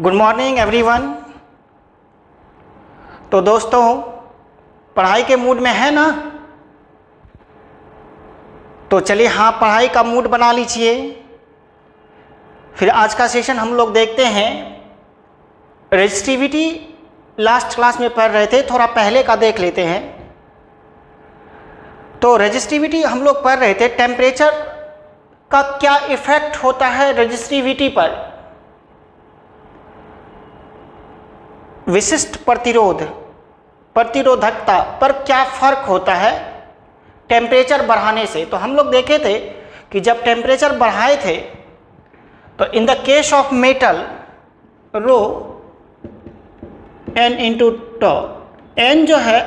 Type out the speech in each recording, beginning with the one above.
Good morning everyone. तो दोस्तों, पढ़ाई के मूड में है ना? तो चलिए पढ़ाई का मूड बना लीजिए। फिर आज का सेशन हम लोग देखते हैं। रेजिस्टिविटी लास्ट क्लास में पढ़ रहे थे, थोड़ा पहले का देख लेते हैं। तो रेजिस्टिविटी हम लोग पढ़ रहे थे, टेम्परेचर का क्या इफेक्ट होता है रेजिस्टिविटी पर। विशिष्ट प्रतिरोधकता पर क्या फर्क होता है टेम्परेचर बढ़ाने से। तो हम लोग देखे थे कि जब टेम्परेचर बढ़ाए थे तो in the case of metal rho n into tau, n जो है,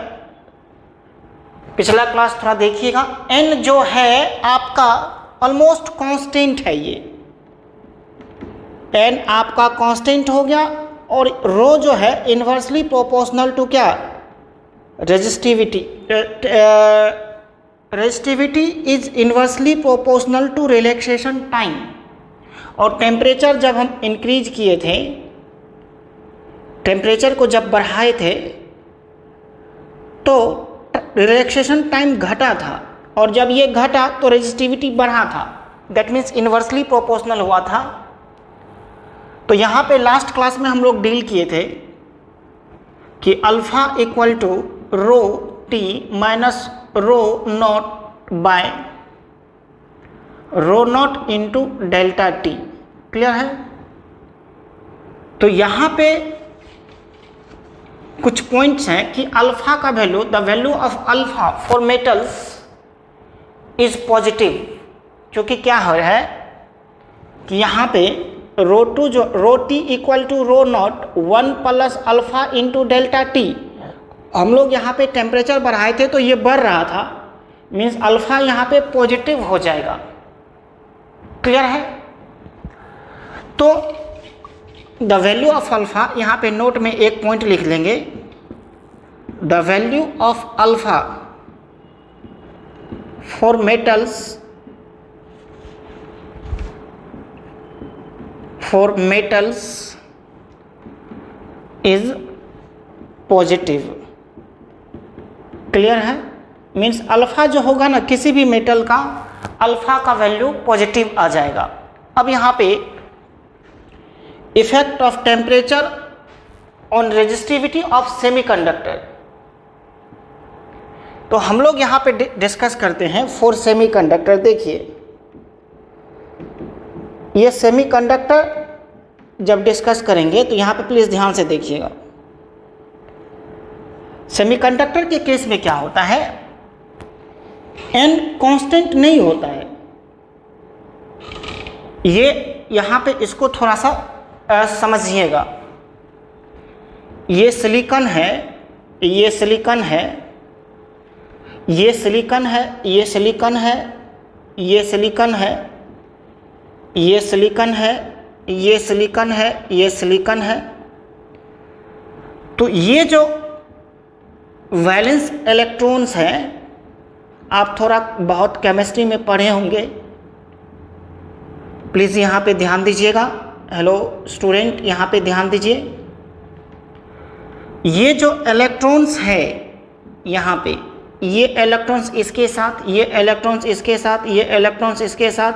पिछला क्लास थोड़ा देखिएगा, एन जो है आपका ऑलमोस्ट कांस्टेंट है। ये एन आपका कांस्टेंट हो गया और रो जो है इन्वर्सली प्रोपोर्शनल टू क्या? Resistivity. Resistivity is inversely proportional to relaxation time. और टेम्परेचर जब हम इंक्रीज किए थे, टेम्परेचर को जब बढ़ाए थे तो रिलैक्सेशन टाइम घटा था, और जब ये घटा तो रेजिस्टिविटी बढ़ा था। दैट मीन्स इन्वर्सली प्रोपोर्शनल हुआ था। तो यहाँ पे लास्ट क्लास में हम लोग डील किए थे कि alpha equal to rho T minus rho naught by rho not into delta T. Clear है? तो यहाँ पे कुछ पॉइंट्स हैं कि अल्फा का value, the value of alpha for metals is positive, क्योंकि क्या है कि यहाँ पे रो टू जो rho T equal to rho naught 1 plus alpha into delta T. हम लोग यहाँ पे टेम्परेचर बढ़ाए थे तो ये बढ़ रहा था, मीन्स अल्फा यहाँ पे पॉजिटिव हो जाएगा। क्लियर है? तो द वैल्यू ऑफ अल्फा, यहाँ पे नोट में एक पॉइंट लिख लेंगे, the value of alpha for metals is positive. Clear है? मीन्स अल्फा जो होगा ना किसी भी मेटल का, अल्फा का वैल्यू पॉजिटिव आ जाएगा। अब यहाँ पे effect of temperature on resistivity of semiconductor, तो हम लोग यहाँ पे डिस्कस करते हैं फॉर सेमीकंडक्टर। देखिए, ये सेमीकंडक्टर जब डिस्कस करेंगे तो यहाँ पे प्लीज़ ध्यान से देखिएगा। सेमीकंडक्टर के केस में क्या होता है, एन कांस्टेंट नहीं होता है। ये यहाँ पे इसको थोड़ा सा समझिएगा। ये सिलिकॉन है, ये सिलिकॉन है, ये सिलिकॉन है, ये सिलिकॉन है, ये सिलिकॉन है, ये सिलिकॉन है, ये सिलिकॉन है, ये सिलिकॉन है। तो ये जो वैलेंस इलेक्ट्रॉन्स हैं, आप थोड़ा बहुत केमिस्ट्री में पढ़े होंगे, प्लीज़ यहाँ पे ध्यान दीजिएगा। हेलो स्टूडेंट, यहाँ पे ध्यान दीजिए। ये जो इलेक्ट्रॉन्स है यहाँ पे, ये इलेक्ट्रॉन्स इसके साथ, ये इलेक्ट्रॉन्स इसके साथ, ये इलेक्ट्रॉन्स इसके साथ,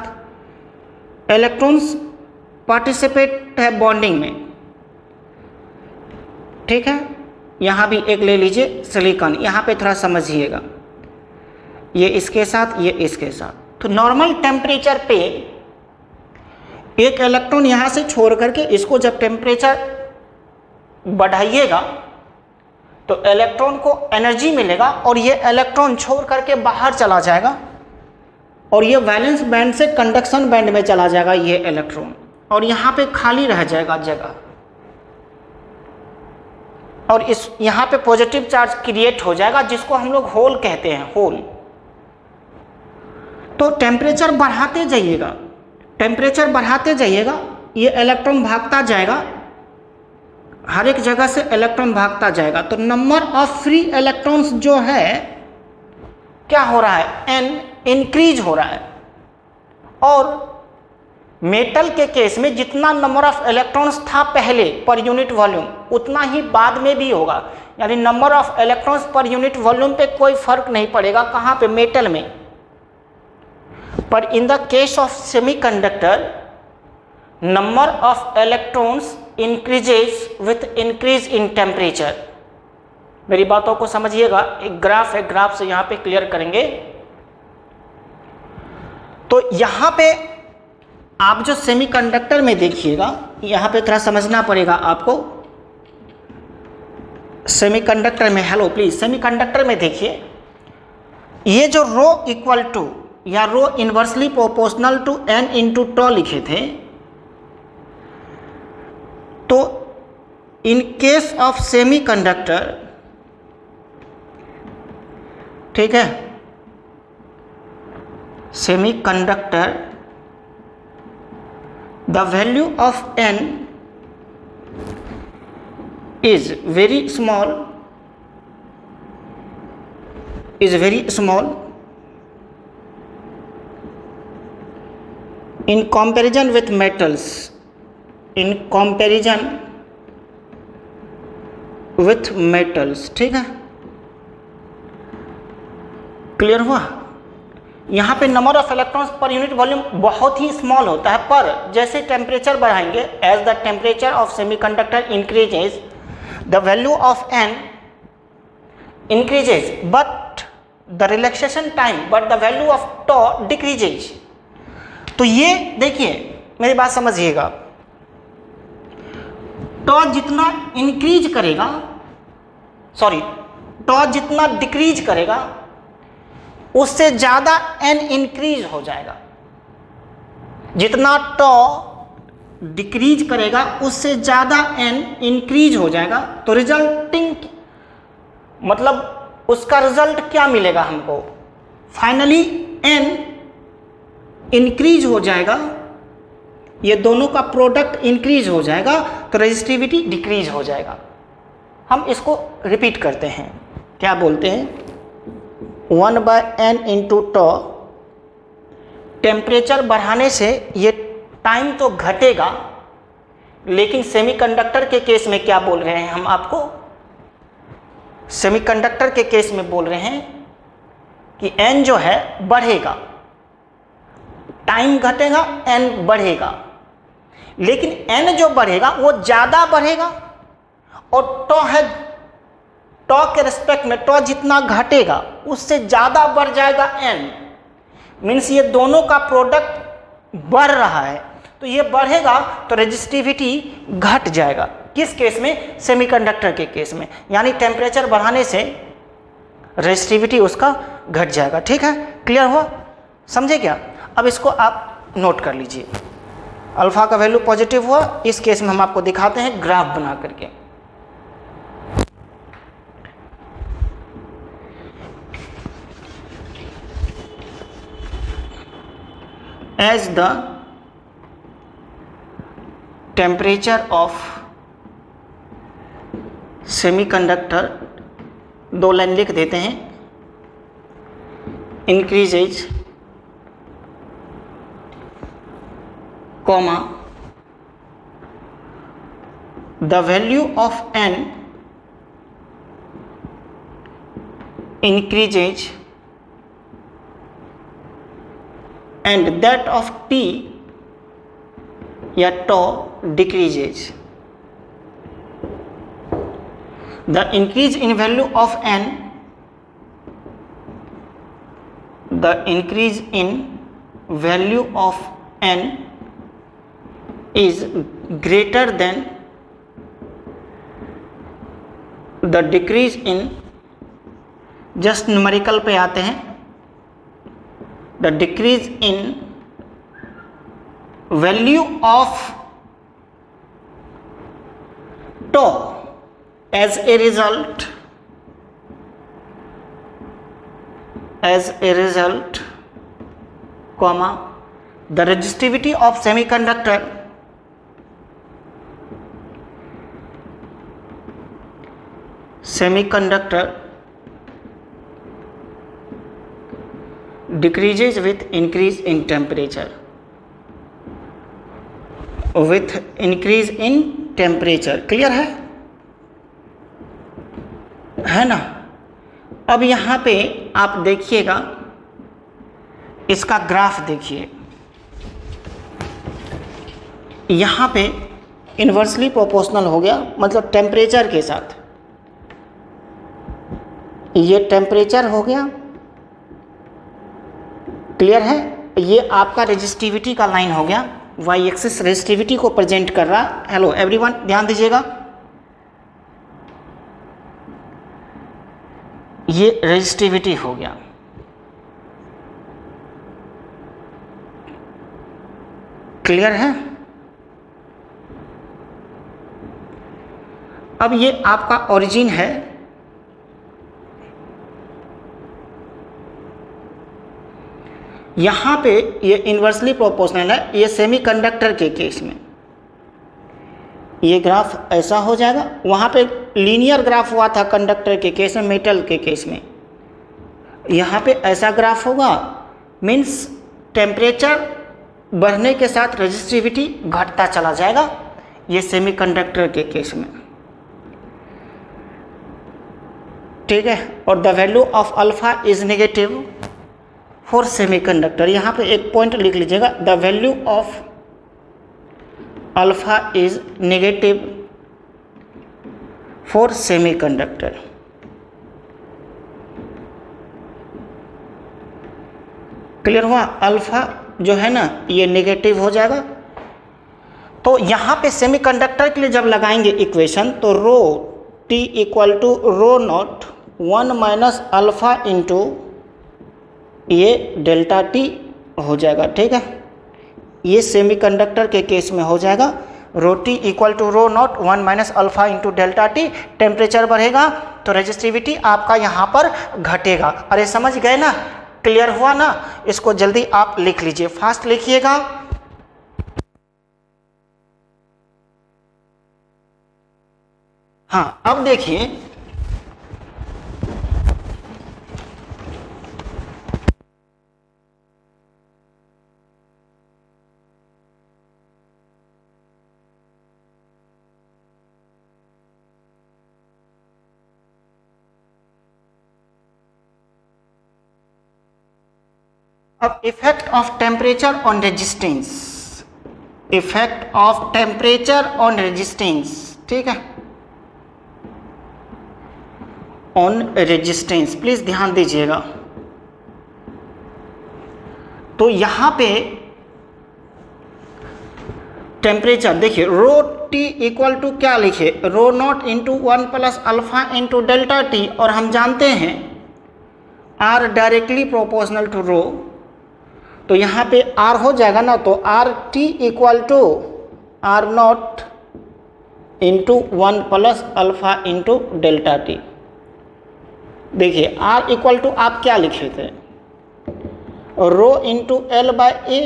इलेक्ट्रॉन्स पार्टिसिपेट है बॉन्डिंग में। ठीक है? यहाँ भी एक ले लीजिए सिलिकॉन, यहाँ पे थोड़ा समझिएगा, ये इसके साथ, ये इसके साथ। तो नॉर्मल टेम्परेचर पे एक इलेक्ट्रॉन यहाँ से छोड़ करके इसको जब टेम्परेचर बढ़ाइएगा तो इलेक्ट्रॉन को एनर्जी मिलेगा और ये इलेक्ट्रॉन छोड़ करके बाहर चला जाएगा और ये वैलेंस बैंड से कंडक्शन बैंड में चला जाएगा ये इलेक्ट्रॉन, और यहाँ पे खाली रह जाएगा जगह, और इस यहाँ पे पॉजिटिव चार्ज क्रिएट हो जाएगा, जिसको हम लोग होल कहते हैं, होल। तो टेम्परेचर बढ़ाते जाइएगा, टेम्परेचर बढ़ाते जाइएगा, ये इलेक्ट्रॉन भागता जाएगा, हर एक जगह से इलेक्ट्रॉन भागता जाएगा। तो नंबर ऑफ फ्री इलेक्ट्रॉन्स जो है क्या हो रहा है, एन इंक्रीज हो रहा है, और मेटल के केस में जितना नंबर ऑफ इलेक्ट्रॉन्स था पहले पर यूनिट वॉल्यूम उतना ही बाद में भी होगा, यानी number of electrons per unit volume पे कोई फर्क नहीं पड़ेगा। कहाँ पे? मेटल में। पर इन the case of semiconductor number of electrons increases with increase in temperature. मेरी बातों को समझिएगा, एक ग्राफ है, ग्राफ से यहाँ पे क्लियर करेंगे। तो यहाँ पे आप जो सेमीकंडक्टर में देखिएगा, यहाँ पे थोड़ा समझना पड़ेगा आपको। सेमीकंडक्टर में, हेलो प्लीज, सेमीकंडक्टर में देखिए, ये जो रो इक्वल टू या rho inversely proportional to n into tau लिखे थे, तो इन केस ऑफ सेमीकंडक्टर, ठीक है, semiconductor the value of n is very small in comparison with metals, ठीक है, क्लियर हुआ? यहाँ पे number of electrons per unit volume बहुत ही स्मॉल होता है, पर जैसे टेम्परेचर बढ़ाएंगे, as the temperature of semiconductor increases the value of n increases but the relaxation time, but the value of tau decreases. तो ये देखिए, मेरी बात समझिएगा, टॉ जितना इंक्रीज करेगा, सॉरी, टॉ जितना डिक्रीज करेगा उससे ज़्यादा n इंक्रीज हो जाएगा। जितना टॉ डिक्रीज करेगा उससे ज़्यादा n इंक्रीज हो जाएगा। तो रिजल्टिंग मतलब उसका रिजल्ट क्या मिलेगा हमको? फाइनली n इंक्रीज हो जाएगा, ये दोनों का प्रोडक्ट इंक्रीज हो जाएगा, तो रेजिस्टिविटी डिक्रीज हो जाएगा। हम इसको रिपीट करते हैं, क्या बोलते हैं? 1/n इंटू टॉ, टेम्परेचर बढ़ाने से ये टाइम तो घटेगा, लेकिन सेमीकंडक्टर के केस में क्या बोल रहे हैं हम आपको? सेमीकंडक्टर के केस में बोल रहे हैं कि n जो है बढ़ेगा, टाइम घटेगा, n बढ़ेगा, लेकिन n जो बढ़ेगा वो ज़्यादा बढ़ेगा, और टॉ है, टॉ के रिस्पेक्ट में टॉ जितना घटेगा उससे ज़्यादा बढ़ जाएगा n। मीन्स ये दोनों का प्रोडक्ट बढ़ रहा है, तो ये बढ़ेगा तो रेजिस्टिविटी घट जाएगा। किस केस में? सेमीकंडक्टर के केस में, यानी टेम्परेचर बढ़ाने से रेजिस्टिविटी उसका घट जाएगा। ठीक है, क्लियर हुआ? समझे क्या? अब इसको आप नोट कर लीजिए। अल्फा का वैल्यू पॉजिटिव हुआ, इस केस में हम आपको दिखाते हैं ग्राफ बना करके। As the temperature of semiconductor, दो लाइन लिख देते हैं, increases, comma, the value of n increases and that of t या tau decreases. The increase in value of n, the increase in value of n is greater than the decrease in, just numerical पे आते हैं, the decrease in value of tau as a result, comma, the resistivity of semiconductor decreases with increase in temperature. With increase in temperature. Clear है ना। अब यहाँ पे आप देखिएगा, इसका ग्राफ देखिए, यहाँ पे इन्वर्सली प्रोपोर्शनल हो गया, मतलब टेम्परेचर के साथ। ये टेम्परेचर हो गया, क्लियर है। ये आपका रेजिस्टिविटी का लाइन हो गया, वाई एक्सिस रेजिस्टिविटी को प्रेजेंट कर रहा। हेलो एवरीवन, ध्यान दीजिएगा, ये रेजिस्टिविटी हो गया। क्लियर है। अब ये आपका ओरिजिन है, यहाँ पे ये इन्वर्सली प्रोपोर्शनल है। ये सेमीकंडक्टर के केस में ये ग्राफ ऐसा हो जाएगा, वहाँ पे लीनियर ग्राफ हुआ था कंडक्टर के केस में, मेटल के केस में यहाँ पे ऐसा ग्राफ होगा। मीन्स टेम्परेचर बढ़ने के साथ रेजिस्टिविटी घटता चला जाएगा, ये सेमीकंडक्टर के केस में, ठीक है। और the value of alpha is negative for semiconductor. यहाँ पे एक पॉइंट लिख लीजिएगा, the value of alpha is negative for semiconductor. Clear हुआ। अल्फा जो है ना ये नेगेटिव हो जाएगा। तो यहाँ पे सेमीकंडक्टर के लिए जब लगाएंगे इक्वेशन, तो rho T equal to rho naught 1 minus alpha into ये डेल्टा टी हो जाएगा, ठीक है। ये सेमीकंडक्टर के केस में हो जाएगा, rho T equal to rho naught 1 minus alpha into delta T. Temperature बढ़ेगा तो रेजिस्टिविटी आपका यहाँ पर घटेगा। अरे समझ गए ना, क्लियर हुआ ना। इसको जल्दी आप लिख लीजिए, फास्ट लिखिएगा। हाँ, अब देखिए अब effect of temperature on resistance, effect of temperature on resistance, ठीक है, ऑन रेजिस्टेंस, प्लीज ध्यान दीजिएगा। तो यहां पे टेम्परेचर देखिए, रो टी इक्वल टू क्या लिखे, rho not into 1 plus alpha into delta T, और हम जानते हैं R directly proportional to rho, तो यहाँ पे आर हो जाएगा ना, तो R T equal to R not into 1 plus alpha into delta T. देखिए आर इक्वल टू आप क्या लिखे थे, rho into L by A,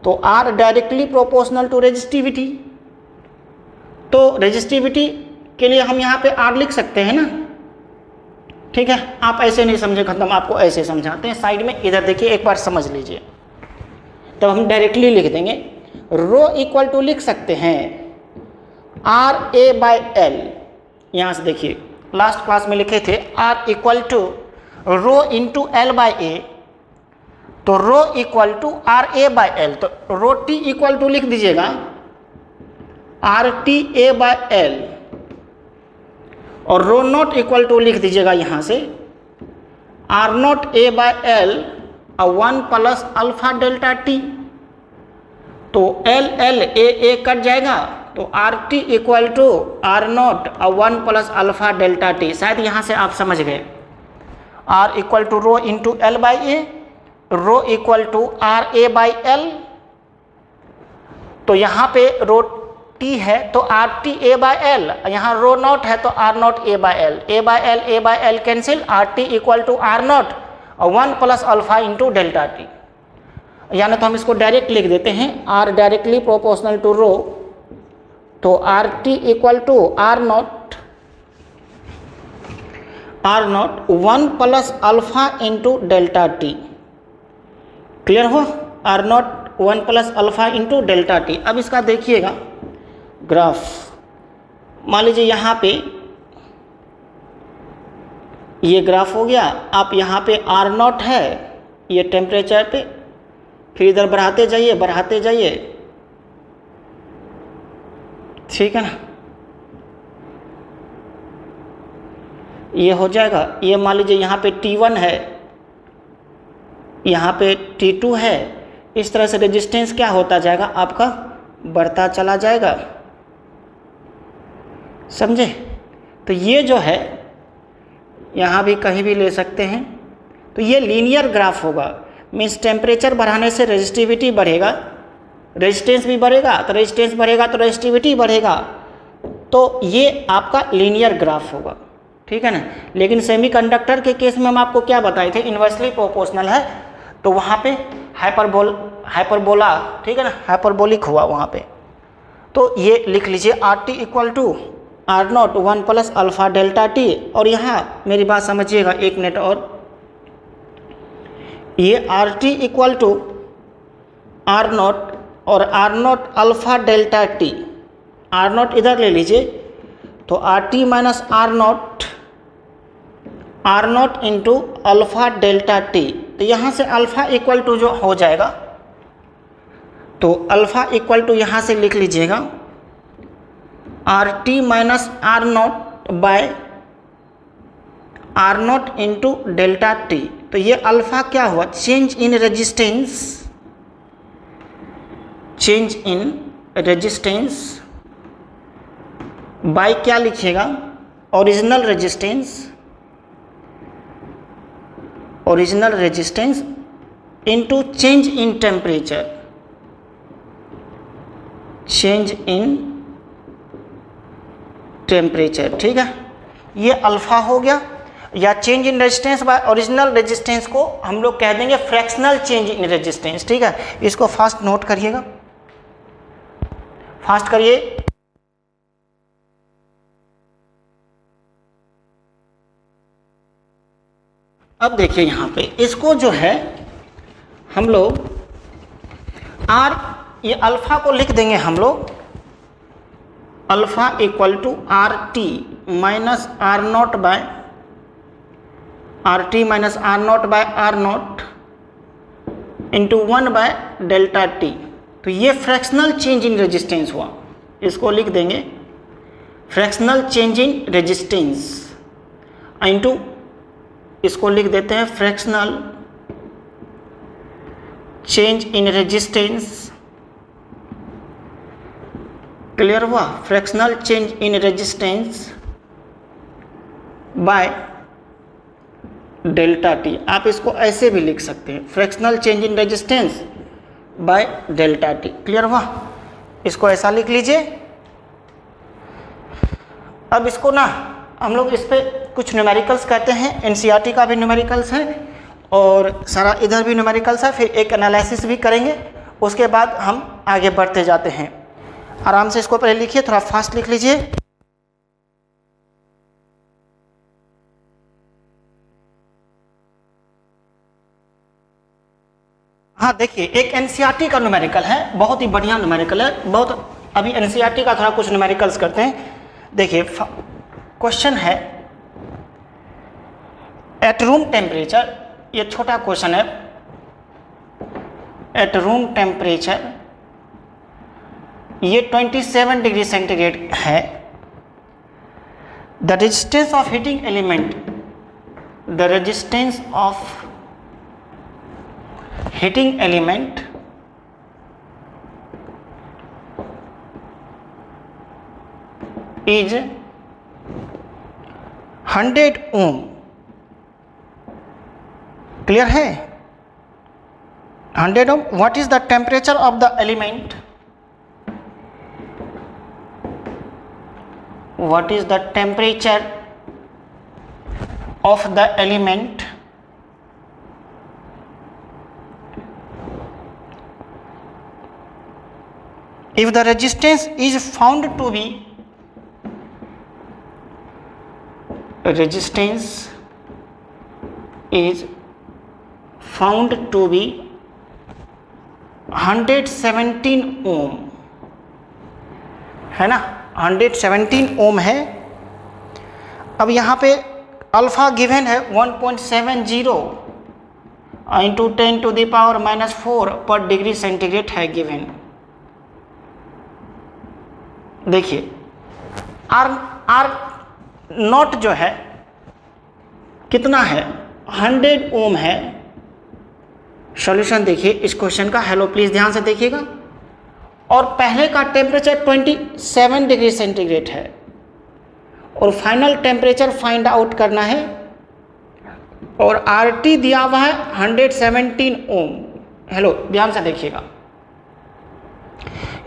तो R directly proportional to resistivity, तो रेजिस्टिविटी के लिए हम यहाँ पे आर लिख सकते हैं ना, ठीक है। आप ऐसे नहीं समझे खत्म, आपको ऐसे समझाते हैं साइड में, इधर देखिए एक बार समझ लीजिए, तब हम डायरेक्टली लिख देंगे। रो इक्वल टू लिख सकते हैं आर ए बाय एल, यहाँ से देखिए लास्ट क्लास में लिखे थे R equal to rho into L by A, तो rho equal to R A by L, तो रो टी इक्वल टू लिख दीजिएगा R T A by L, और रो नॉट इक्वल टू लिख दीजिएगा यहाँ से R not A by L 1 plus alpha delta T, तो एल एल ए कट जाएगा, तो R T equal to R not 1 plus alpha delta T. शायद यहाँ से आप समझ गए, R equal to rho into L by A, rho equal to R A by L, तो यहाँ पे रो टी है तो R T A by L, यहाँ रो नॉट है तो R not A by L, A by L cancel, R T equal to R not 1 plus alpha into delta T. यानी तो हम इसको डायरेक्ट लिख देते हैं, R directly proportional to rho, तो R T equal to R not 1 plus alpha into delta T. Clear हो, R not 1 plus alpha into delta T. अब इसका देखिएगा ग्राफ, मान लीजिए यहाँ पे ये ग्राफ हो गया, आप यहाँ पे R0 है ये टेम्परेचर पे, फिर इधर बढ़ाते जाइए, ठीक है ना, ये हो जाएगा। ये मान लीजिए यहाँ पे T1 है, यहाँ पे T2 है, इस तरह से रेजिस्टेंस क्या होता जाएगा आपका, बढ़ता चला जाएगा, समझे। तो ये जो है यहाँ भी कहीं भी ले सकते हैं, तो ये लीनियर ग्राफ होगा, मीन्स टेम्परेचर बढ़ाने से रेजिस्टिविटी बढ़ेगा, रेजिस्टेंस भी बढ़ेगा, तो रेजिस्टेंस बढ़ेगा तो रेजिस्टिविटी बढ़ेगा, तो ये आपका लीनियर ग्राफ होगा, ठीक है ना। लेकिन सेमीकंडक्टर के केस में हम आपको क्या बताए थे, इन्वर्सली प्रोपोर्शनल है, तो वहाँ पे हाइपरबोला, ठीक है ना, हाइपरबोलिक हुआ वहाँ पे। तो ये लिख लीजिए RT equal to R0 1 plus alpha delta T. और यहाँ मेरी बात समझिएगा एक मिनट, और ये RT इक्वल टू R0 और R0 alpha delta T, R0 इधर ले लीजिए, तो RT minus R0 into alpha delta T. तो यहाँ से अल्फ़ा इक्वल टू जो हो जाएगा, तो अल्फ़ा इक्वल टू यहाँ से लिख लीजिएगा RT minus R0 by R0 into delta T. तो ये अल्फ़ा क्या हुआ, चेंज इन रेजिस्टेंस बाय क्या लिखिएगा, original resistance into change in temperature, ठीक है। ये अल्फ़ा हो गया, या change in resistance bye original resistance को हम लोग कह देंगे फ्रैक्शनल चेंज इन रेजिस्टेंस, ठीक है। इसको फास्ट नोट करिएगा, फास्ट करिए। अब देखिए यहाँ पे इसको जो है हम लोग ये अल्फ़ा को लिख देंगे हम लोग alpha equal to RT minus R0 by R0 into 1 by delta T. तो ये फ्रैक्शनल चेंज इन रेजिस्टेंस हुआ, इसको लिख देंगे fractional change in resistance into, इसको लिख देते हैं fractional change in resistance. Clear हुआ, fractional change in resistance by delta T. आप इसको ऐसे भी लिख सकते हैं, fractional change in resistance by delta T. Clear हुआ, इसको ऐसा लिख लीजिए। अब इसको ना हम लोग इस पे कुछ न्यूमेरिकल्स कहते हैं, NCERT का भी न्यूमेरिकल्स है और सारा इधर भी न्यूमेरिकल्स है, फिर एक एनालिसिस भी करेंगे, उसके बाद हम आगे बढ़ते जाते हैं। आराम से इसको पहले लिखिए, थोड़ा फास्ट लिख लीजिए। हाँ देखिए, एक NCERT का न्यूमेरिकल है, बहुत ही बढ़िया न्यूमेरिकल है, बहुत। अभी NCERT का थोड़ा कुछ न्यूमेरिकल्स करते हैं। देखिए क्वेश्चन है, एट रूम टेम्परेचर, ये छोटा क्वेश्चन है, एट रूम टेम्परेचर ये 27 डिग्री सेंटीग्रेड है, the resistance of heating element, the resistance of heating element is 100 ohm। Clear है, 100 ohm। What is the temperature of the element, what is the temperature of the element if the resistance is found to be, resistance is found to be 117 ओम है ना, 117 ओम है। अब यहाँ पे alpha given है 1.70 into 10⁻⁻4 पर degree centigrade है given. देखिए आर नॉट जो है कितना है, 100 ओम है। सॉल्यूशन देखिए इस क्वेश्चन का। हेलो प्लीज ध्यान से देखिएगा। और पहले का टेम्परेचर 27 डिग्री सेंटीग्रेड है और फाइनल टेम्परेचर फाइंड आउट करना है और आरटी दिया हुआ है 117 ओम। हेलो ध्यान से देखिएगा,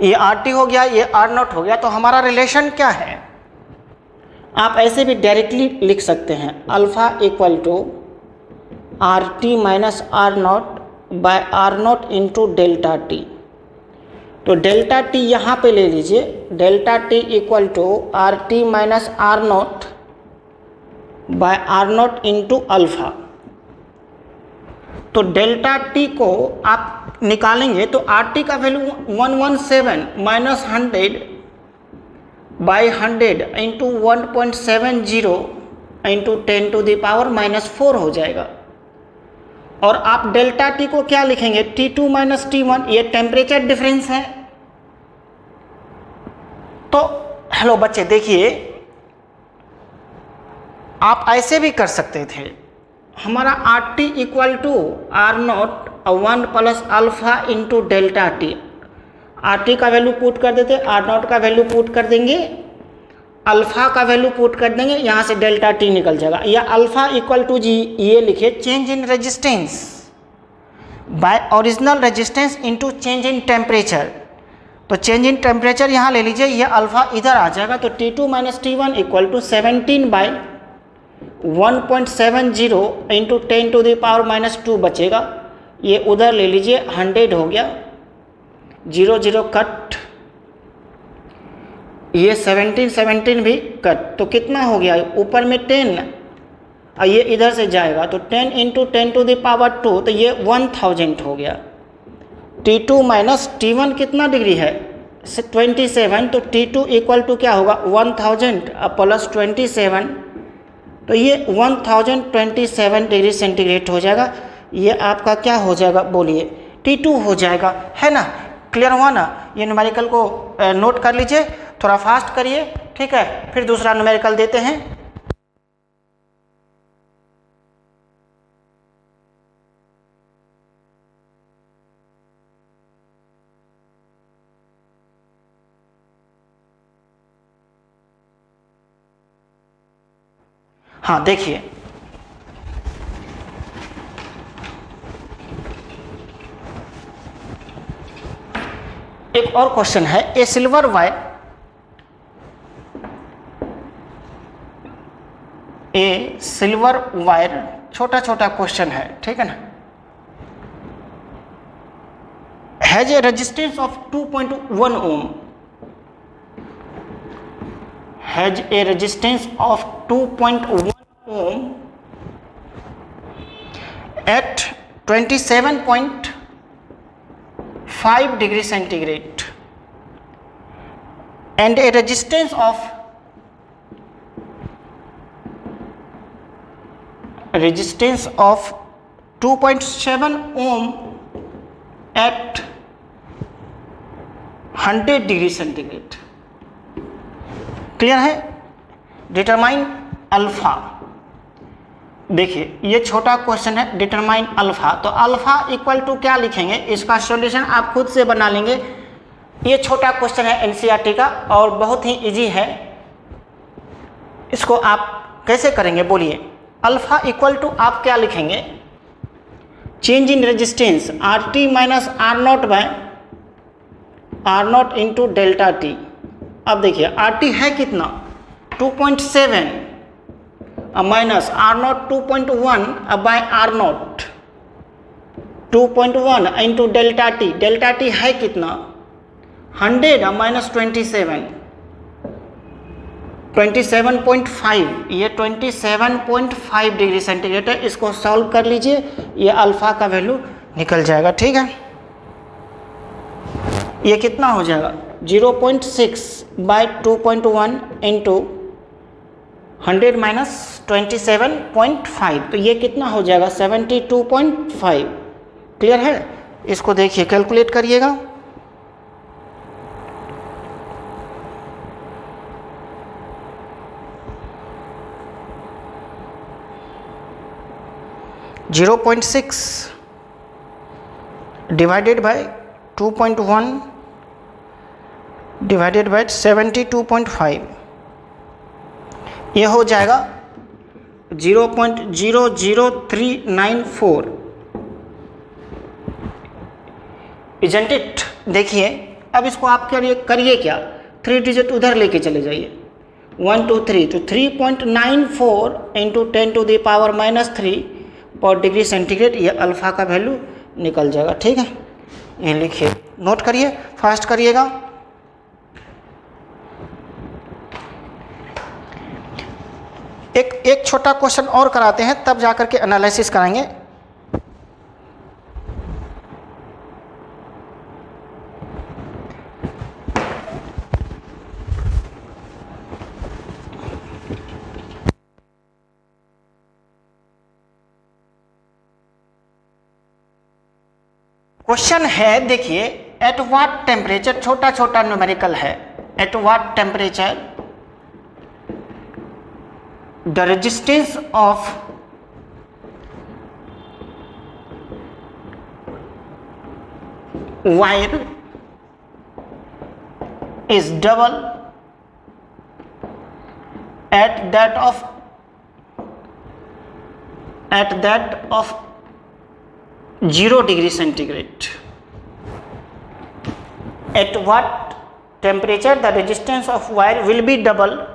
ये आरटी हो गया, ये आर नॉट हो गया। तो हमारा रिलेशन क्या है, आप ऐसे भी डायरेक्टली लिख सकते हैं, alpha equal to R T minus R naught by R not into delta T. तो डेल्टा टी यहाँ पे ले लीजिए, delta T equal to R T minus R naught by R not into alpha. तो delta T को आप निकालेंगे तो आर टी का value 117 minus 100 by 100 into 1.70 into 10⁻⁻4 हो जाएगा। और आप डेल्टा टी को क्या लिखेंगे, T2 माइनस T1, ये टेम्परेचर डिफरेंस है। तो हेलो बच्चे देखिए, आप ऐसे भी कर सकते थे, हमारा R T equal to R not 1 plus alpha into delta T. R T का वैल्यू पुट कर देते, आर नॉट का वैल्यू पुट कर देंगे, अल्फा का वैल्यू पुट कर देंगे, यहाँ से डेल्टा टी निकल जाएगा। या अल्फा इक्वल टू जी, ये लिखे change in resistance bye original resistance into change in temperature. तो चेंज इन टेम्परेचर यहाँ ले लीजिए, ये अल्फा इधर आ जाएगा। तो T2 minus T1 equal to 17 by 1.70 into 10⁻⁻2 बचेगा। ये उधर ले लीजिए, 100 हो गया, 0 0 कट, ये 17 भी कट। तो कितना हो गया, ऊपर में 10 और ये इधर से जाएगा तो 10 इंटू 10⁻2, तो ये 1000 हो गया। T2 माइनस T1 कितना डिग्री है, 27। तो T2 इक्वल टू क्या होगा, 1000 प्लस 27, तो ये 1027 डिग्री सेंटीग्रेड हो जाएगा। ये आपका क्या हो जाएगा बोलिए, T2 हो जाएगा, है ना। क्लियर हुआ ना। ये न्यूमेरिकल को नोट कर लीजिए, थोड़ा फास्ट करिए, ठीक है। फिर दूसरा न्यूमेरिकल देते हैं। हाँ देखिए, एक और क्वेश्चन है, a silver wire, a silver wire, छोटा छोटा क्वेश्चन है, ठीक है ना, has a resistance of 2.1 ohm, has a resistance of 2.1 ohm at 27.5 degree centigrade and a resistance of 2.7 ohm at 100 degree centigrade। Clear है। डिटरमाइन अल्फा, देखिए ये छोटा क्वेश्चन है, डिटरमाइन अल्फा। तो अल्फा इक्वल टू क्या लिखेंगे, इसका सॉल्यूशन आप खुद से बना लेंगे। ये छोटा क्वेश्चन है एनसीईआरटी का और बहुत ही इजी है। इसको आप कैसे करेंगे बोलिए। अल्फा इक्वल टू आप क्या लिखेंगे, change in resistance R T minus R naught by R not into delta T. अब देखिए आर टी है कितना, 2.7 minus R naught 2.1 by R naught 2.1 into delta T. Delta T है कितना, 100 माइनस 27.5, ये 27.5 डिग्री सेंटीग्रेड है। इसको सॉल्व कर लीजिए, ये अल्फा का वैल्यू निकल जाएगा, ठीक है। ये कितना हो जाएगा 0.6 बाई 2.1 इंटू 100 माइनस 27.5, तो ये कितना हो जाएगा 72.5। क्लियर है? इसको देखिए, कैलकुलेट करिएगा। Zero 0.6 divided by 2.1 divided by 72.5, ये हो जाएगा 0.00394। Isn't it? देखिए, अब इसको आप करिए क्या, 3 डिजिट उधर लेके चले जाइए, 1 2 3, तो 3.94 इंटू 10⁻³ पर डिग्री सेंटीग्रेड, ये अल्फ़ा का वैल्यू निकल जाएगा। ठीक है, ये लिखिए, नोट करिए, फास्ट करिएगा। एक छोटा क्वेश्चन और कराते हैं, तब जाकर के एनालिसिस कराएंगे। क्वेश्चन है, देखिए, एट व्हाट टेम्परेचर, छोटा छोटा न्यूमेरिकल है, at what temperature the resistance of wire is double at that of 0 degree centigrade. At what temperature the resistance of wire will be double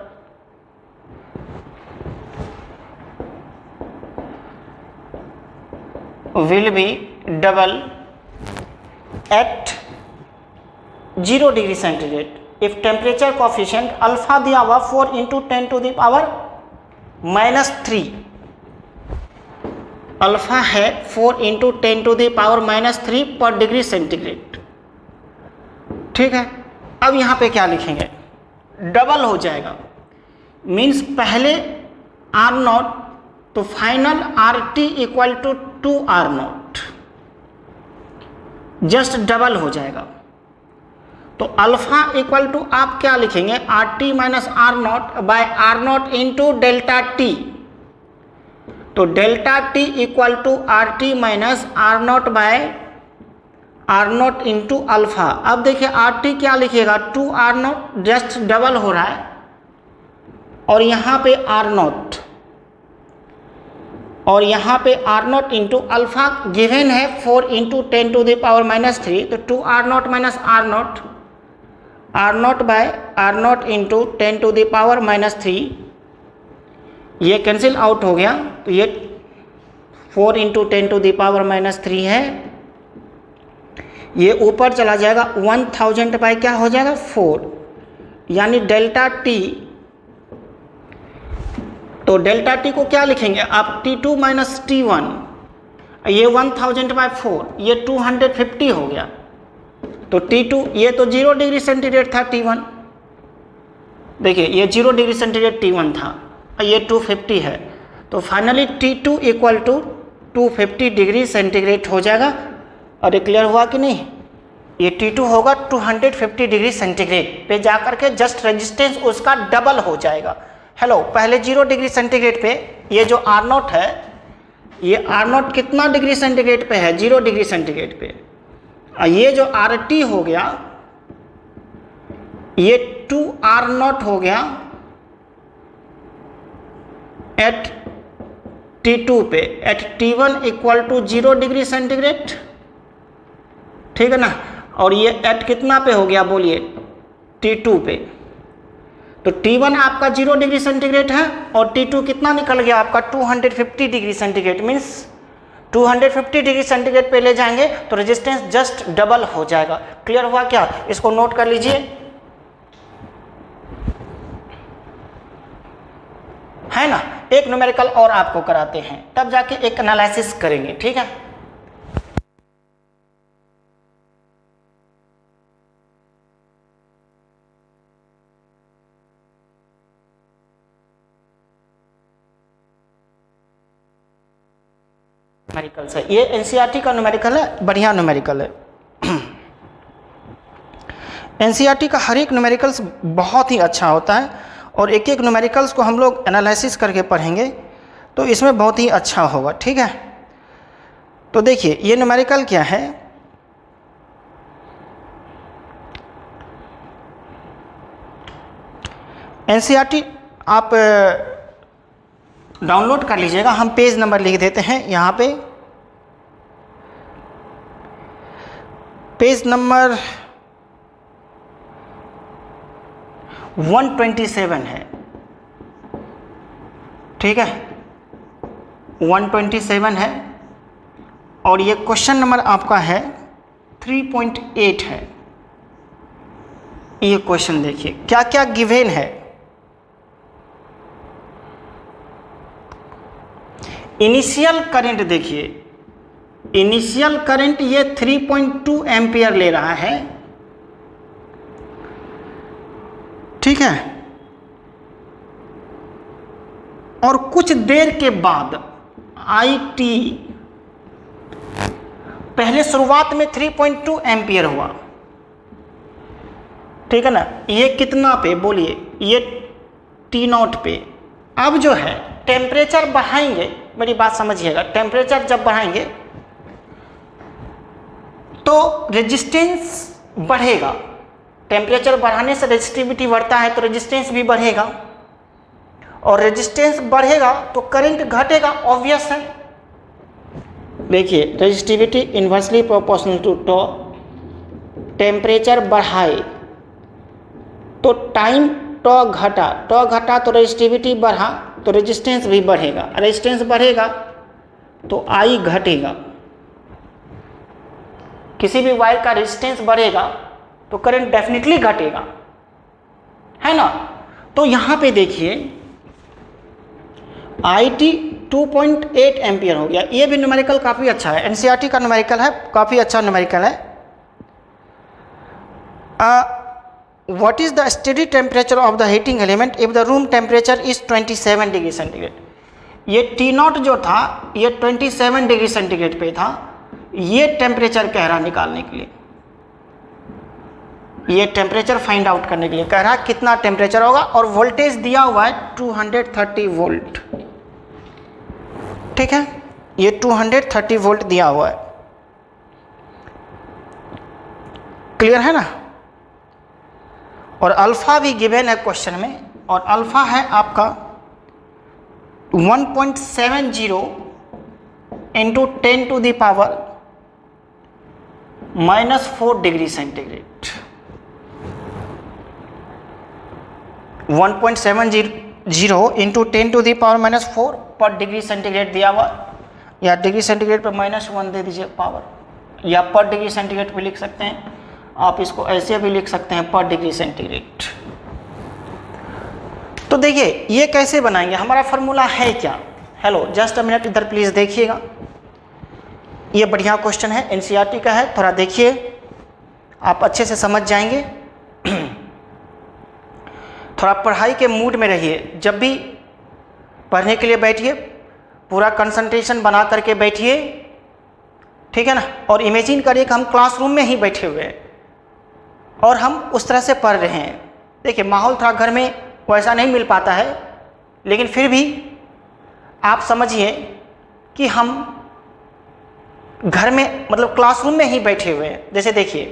at 0 degree centigrade if temperature coefficient alpha दिया हुआ 4 into 10⁻⁻3, alpha है 4 into 10⁻⁻3 पर degree centigrade. ठीक है, अब यहाँ पे क्या लिखेंगे, डबल हो जाएगा, मीन्स पहले R0, तो final RT equal to 2R0, just double हो जाएगा। तो अल्फा इक्वल टू आप क्या लिखेंगे, RT minus R0 by R0 into delta T, तो delta T equal to RT minus R0 by R0 into alpha. अब देखिए RT क्या लिखिएगा, 2R0, जस्ट डबल हो रहा है, और यहाँ पे R0, और यहाँ पे R0 इंटू अल्फा गिवन है 4 इंटू 10⁻⁻3, तो 2R0 minus R0 by R0 into 10⁻⁻3, ये कैंसिल आउट हो गया, तो ये 4 इंटू 10⁻⁻3 है, ये ऊपर चला जाएगा 1000 बाय क्या हो जाएगा 4, यानी डेल्टा T, तो डेल्टा T को क्या लिखेंगे आप, T2 माइनस T1, ये 1000 बाय 4, ये 250 हो गया, तो T2, ये तो 0 डिग्री सेंटीग्रेड था T1, देखिए ये 0 डिग्री सेंटीग्रेड T1 था, ये 250 है, तो finally T2 equal to 250 degree centigrade हो जाएगा। और ये क्लियर हुआ कि नहीं, ये T2 होगा 250 डिग्री सेंटीग्रेड पे जाकर के जस्ट रेजिस्टेंस उसका डबल हो जाएगा। हेलो, पहले 0 डिग्री सेंटीग्रेड पे ये जो R0 है, ये R0 कितना डिग्री सेंटीग्रेड पे है, 0 डिग्री सेंटीग्रेड पे, ये जो RT हो गया, ये 2R0 हो गया एट T2 पे, at T1 equal to 0 degree centigrade, ठीक है ना, और ये एट कितना पे हो गया बोलिए, T2 पे, तो T1 आपका 0 डिग्री सेंटीग्रेड है, और T2 कितना निकल गया आपका 250 degree centigrade, means 250 degree centigrade पे ले जाएंगे तो रेजिस्टेंस जस्ट डबल हो जाएगा। क्लियर हुआ क्या, इसको नोट कर लीजिए, है ना। एक न्यूमेरिकल और आपको कराते हैं, तब जाके एक एनालिसिस करेंगे, ठीक है। न्यूमेरिकल्स है। ये एनसीईआरटी का न्यूमेरिकल है, बढ़िया न्यूमेरिकल है। एनसीईआरटी का हर एक न्यूमेरिकल्स बहुत ही अच्छा होता है और एक एक न्यूमेरिकल्स को हम लोग एनालिसिस करके पढ़ेंगे तो इसमें बहुत ही अच्छा होगा, ठीक है। तो देखिए ये न्यूमेरिकल क्या है, एनसीईआरटी आप डाउनलोड कर लीजिएगा। हम पेज नंबर लिख देते हैं यहाँ पे, पेज नंबर 127 है, ठीक है, 127 है और ये क्वेश्चन नंबर आपका है 3.8 है। ये क्वेश्चन देखिए क्या क्या गिवन है। इनिशियल करंट देखिए, इनिशियल करंट ये 3.2 एम्पियर ले रहा है, ठीक है, और कुछ देर के बाद आई टी, पहले शुरुआत में 3.2 एम्पियर हुआ, ठीक है ना, ये कितना पे बोलिए, ये T0 पे। अब जो है टेम्परेचर बढ़ाएंगे, मेरी बात समझिएगा, टेम्परेचर जब बढ़ाएंगे तो रेजिस्टेंस बढ़ेगा, टेम्परेचर बढ़ाने से रेजिस्टिविटी बढ़ता है तो रेजिस्टेंस भी बढ़ेगा और रेजिस्टेंस बढ़ेगा तो करंट घटेगा, ऑब्वियस है। देखिए resistivity inversely proportional to tau, temperature बढ़ाए तो टाइम टॉ घटा तो रेजिस्टिविटी बढ़ा तो रेजिस्टेंस भी बढ़ेगा, रेजिस्टेंस बढ़ेगा तो आई घटेगा। किसी भी वायर का रेजिस्टेंस बढ़ेगा तो करंट डेफिनेटली घटेगा, है ना। तो यहां पे देखिए IT 2.8 एम्पियर हो गया। ये भी न्यूमेरिकल काफ़ी अच्छा है, एनसीईआरटी का न्यूमेरिकल है, काफ़ी अच्छा न्यूमेरिकल है। What is the study temperature of the heating element if the room temperature is 27 degree centigrade. ये T0 जो था ये 27 डिग्री सेंटीग्रेड पे था, ये टेम्परेचर कह रहा निकालने के लिए, ये टेम्परेचर फाइंड आउट करने के लिए कह रहा कितना टेम्परेचर होगा, और वोल्टेज दिया हुआ है 230 वोल्ट, ठीक है, ये 230 वोल्ट दिया हुआ है, क्लियर है ना। और अल्फा भी गिवन है क्वेश्चन में, और अल्फा है आपका 1.70 into 10 to the power -4 degree centigrade. 1.70 into 10 to the power -4 पर डिग्री सेंटीग्रेड दिया हुआ, या डिग्री सेंटीग्रेड पर -1 दे दीजिए पावर, या पर डिग्री सेंटीग्रेड पे लिख सकते हैं आप, इसको ऐसे भी लिख सकते हैं पर डिग्री सेंटीग्रेड। तो देखिए ये कैसे बनाएंगे, हमारा फॉर्मूला है क्या। हेलो जस्ट अ मिनट, इधर प्लीज देखिएगा, ये बढ़िया क्वेश्चन है, एनसीईआरटी का है, थोड़ा देखिए आप अच्छे से समझ जाएंगे। थोड़ा पढ़ाई के मूड में रहिए, जब भी पढ़ने के लिए बैठिए पूरा कंसंट्रेशन बना करके बैठिए, ठीक है ना, और इमेजिन करिए कि हम क्लासरूम में ही बैठे हुए हैं और हम उस तरह से पढ़ रहे हैं। देखिए माहौल थोड़ा घर में वैसा नहीं मिल पाता है, लेकिन फिर भी आप समझिए कि हम घर में मतलब क्लासरूम में ही बैठे हुए हैं। जैसे देखिए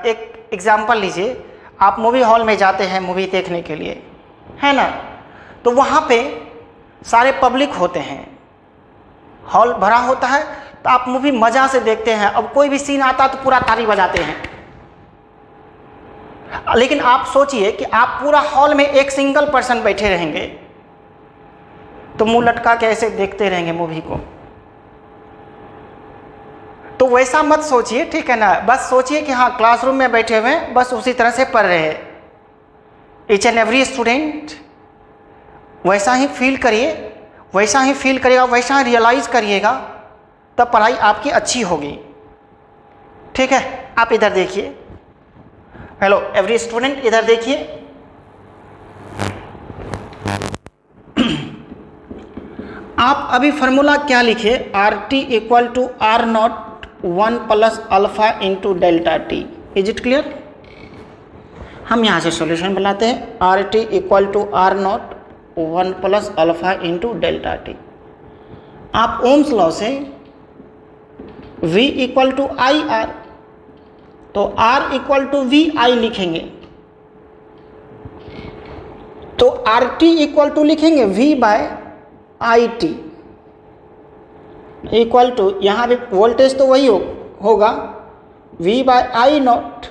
एक एग्जांपल लीजिए, आप मूवी हॉल में जाते हैं मूवी देखने के लिए, है ना, तो वहाँ पे सारे पब्लिक होते हैं, हॉल भरा होता है, तो आप मूवी मज़ा से देखते हैं। अब कोई भी सीन आता तो पूरा ताली बजाते हैं, लेकिन आप सोचिए कि आप पूरा हॉल में एक सिंगल पर्सन बैठे रहेंगे तो मुंह लटका के ऐसे देखते रहेंगे मूवी को। तो वैसा मत सोचिए, ठीक है ना, बस सोचिए कि हाँ क्लासरूम में बैठे हुए हैं, बस उसी तरह से पढ़ रहे हैं। ईच एंड एवरी स्टूडेंट वैसा ही फील करिए, वैसा ही फील करिएगा, वैसा ही रियलाइज करिएगा, तब पढ़ाई आपकी अच्छी होगी, ठीक है। आप इधर देखिए, हेलो एवरी स्टूडेंट इधर देखिए। आप अभी फार्मूला क्या लिखे, R T equal to R not 1 plus alpha into delta T. Is it clear? हम यहाँ से सॉल्यूशन बनाते हैं, R T equal to R not 1 plus alpha into delta T. आप ओम्स लॉ से V equal to I R, तो R equal to V I लिखेंगे, तो आर टी इक्वल टू लिखेंगे V by I T equal to, यहाँ पे voltage तो वही होगा V बाय आई नॉट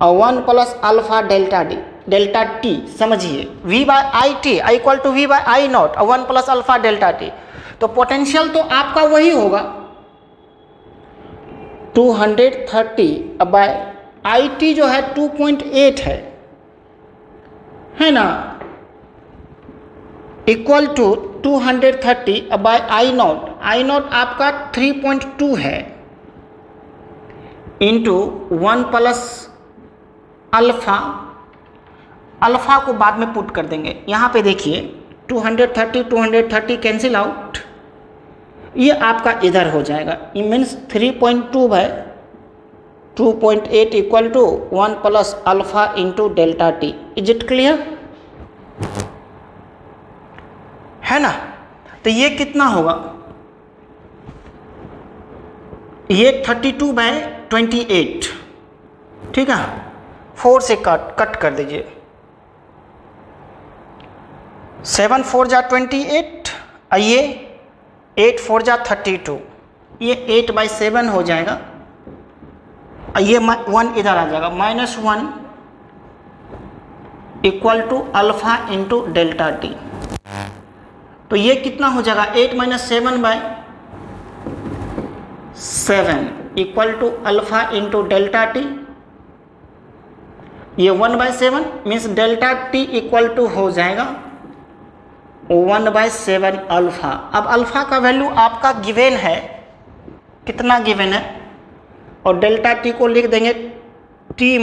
और 1 plus alpha delta D delta T. समझिए, V by I T equal to V by I naught और 1 plus alpha delta T. तो potential तो आपका वही होगा 230 बाय आई टी जो है 2.8 है ना, equal to 230 by I naught आपका 3.2 है इंटू 1 प्लस अल्फा को बाद में पुट कर देंगे। यहाँ पे देखिए 230 कैंसिल आउट, ये आपका इधर हो जाएगा, ये means 3.2 by 2.8 equal to 1 plus alpha into delta T. Is it clear? है ना? तो ये कितना होगा, ये 32 बाय 28, ठीक है, 4 से कट कर दीजिए, 7 4 जा 28, ये 8 4 जा 32, ये 8 बाई 7 हो जाएगा, ये 1 इधर आ जाएगा, -1 equal to alpha into delta T. तो ये कितना हो जाएगा, 8 - 7 by 7 equal to alpha into delta T. ये 1/7 means delta T equal to हो जाएगा 1/7 अल्फा। अब अल्फा का वैल्यू आपका गिवन है, कितना गिवन है, और डेल्टा टी को लिख देंगे t -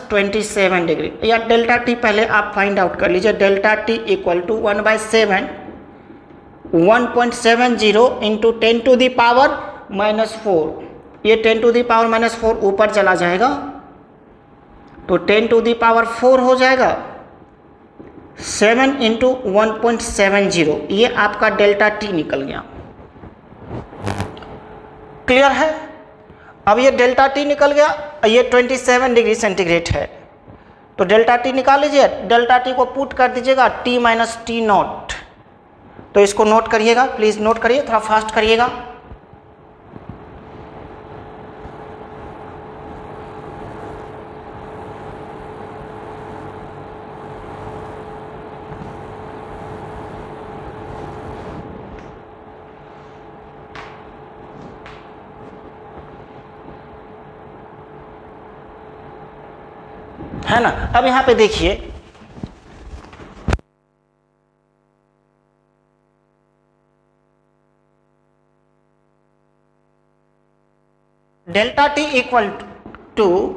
27 डिग्री, या डेल्टा टी पहले आप फाइंड आउट कर लीजिए। Delta T equal to 1/7 1.70 into 10 to the power -4, ये 10 टू दी पावर -4 ऊपर चला जाएगा, तो 10 टू दी पावर 4 हो जाएगा, 7 इंटू 1.70, ये आपका डेल्टा टी निकल गया। क्लियर है? अब ये डेल्टा टी निकल गया, ये 27 डिग्री सेंटीग्रेड है, तो डेल्टा टी निकाल लीजिए, डेल्टा टी को पुट कर दीजिएगा t - T0। तो इसको नोट करिएगा, प्लीज नोट करिए, थोड़ा फास्ट करिएगा। है ना? अब यहां पे देखिए, delta T equal to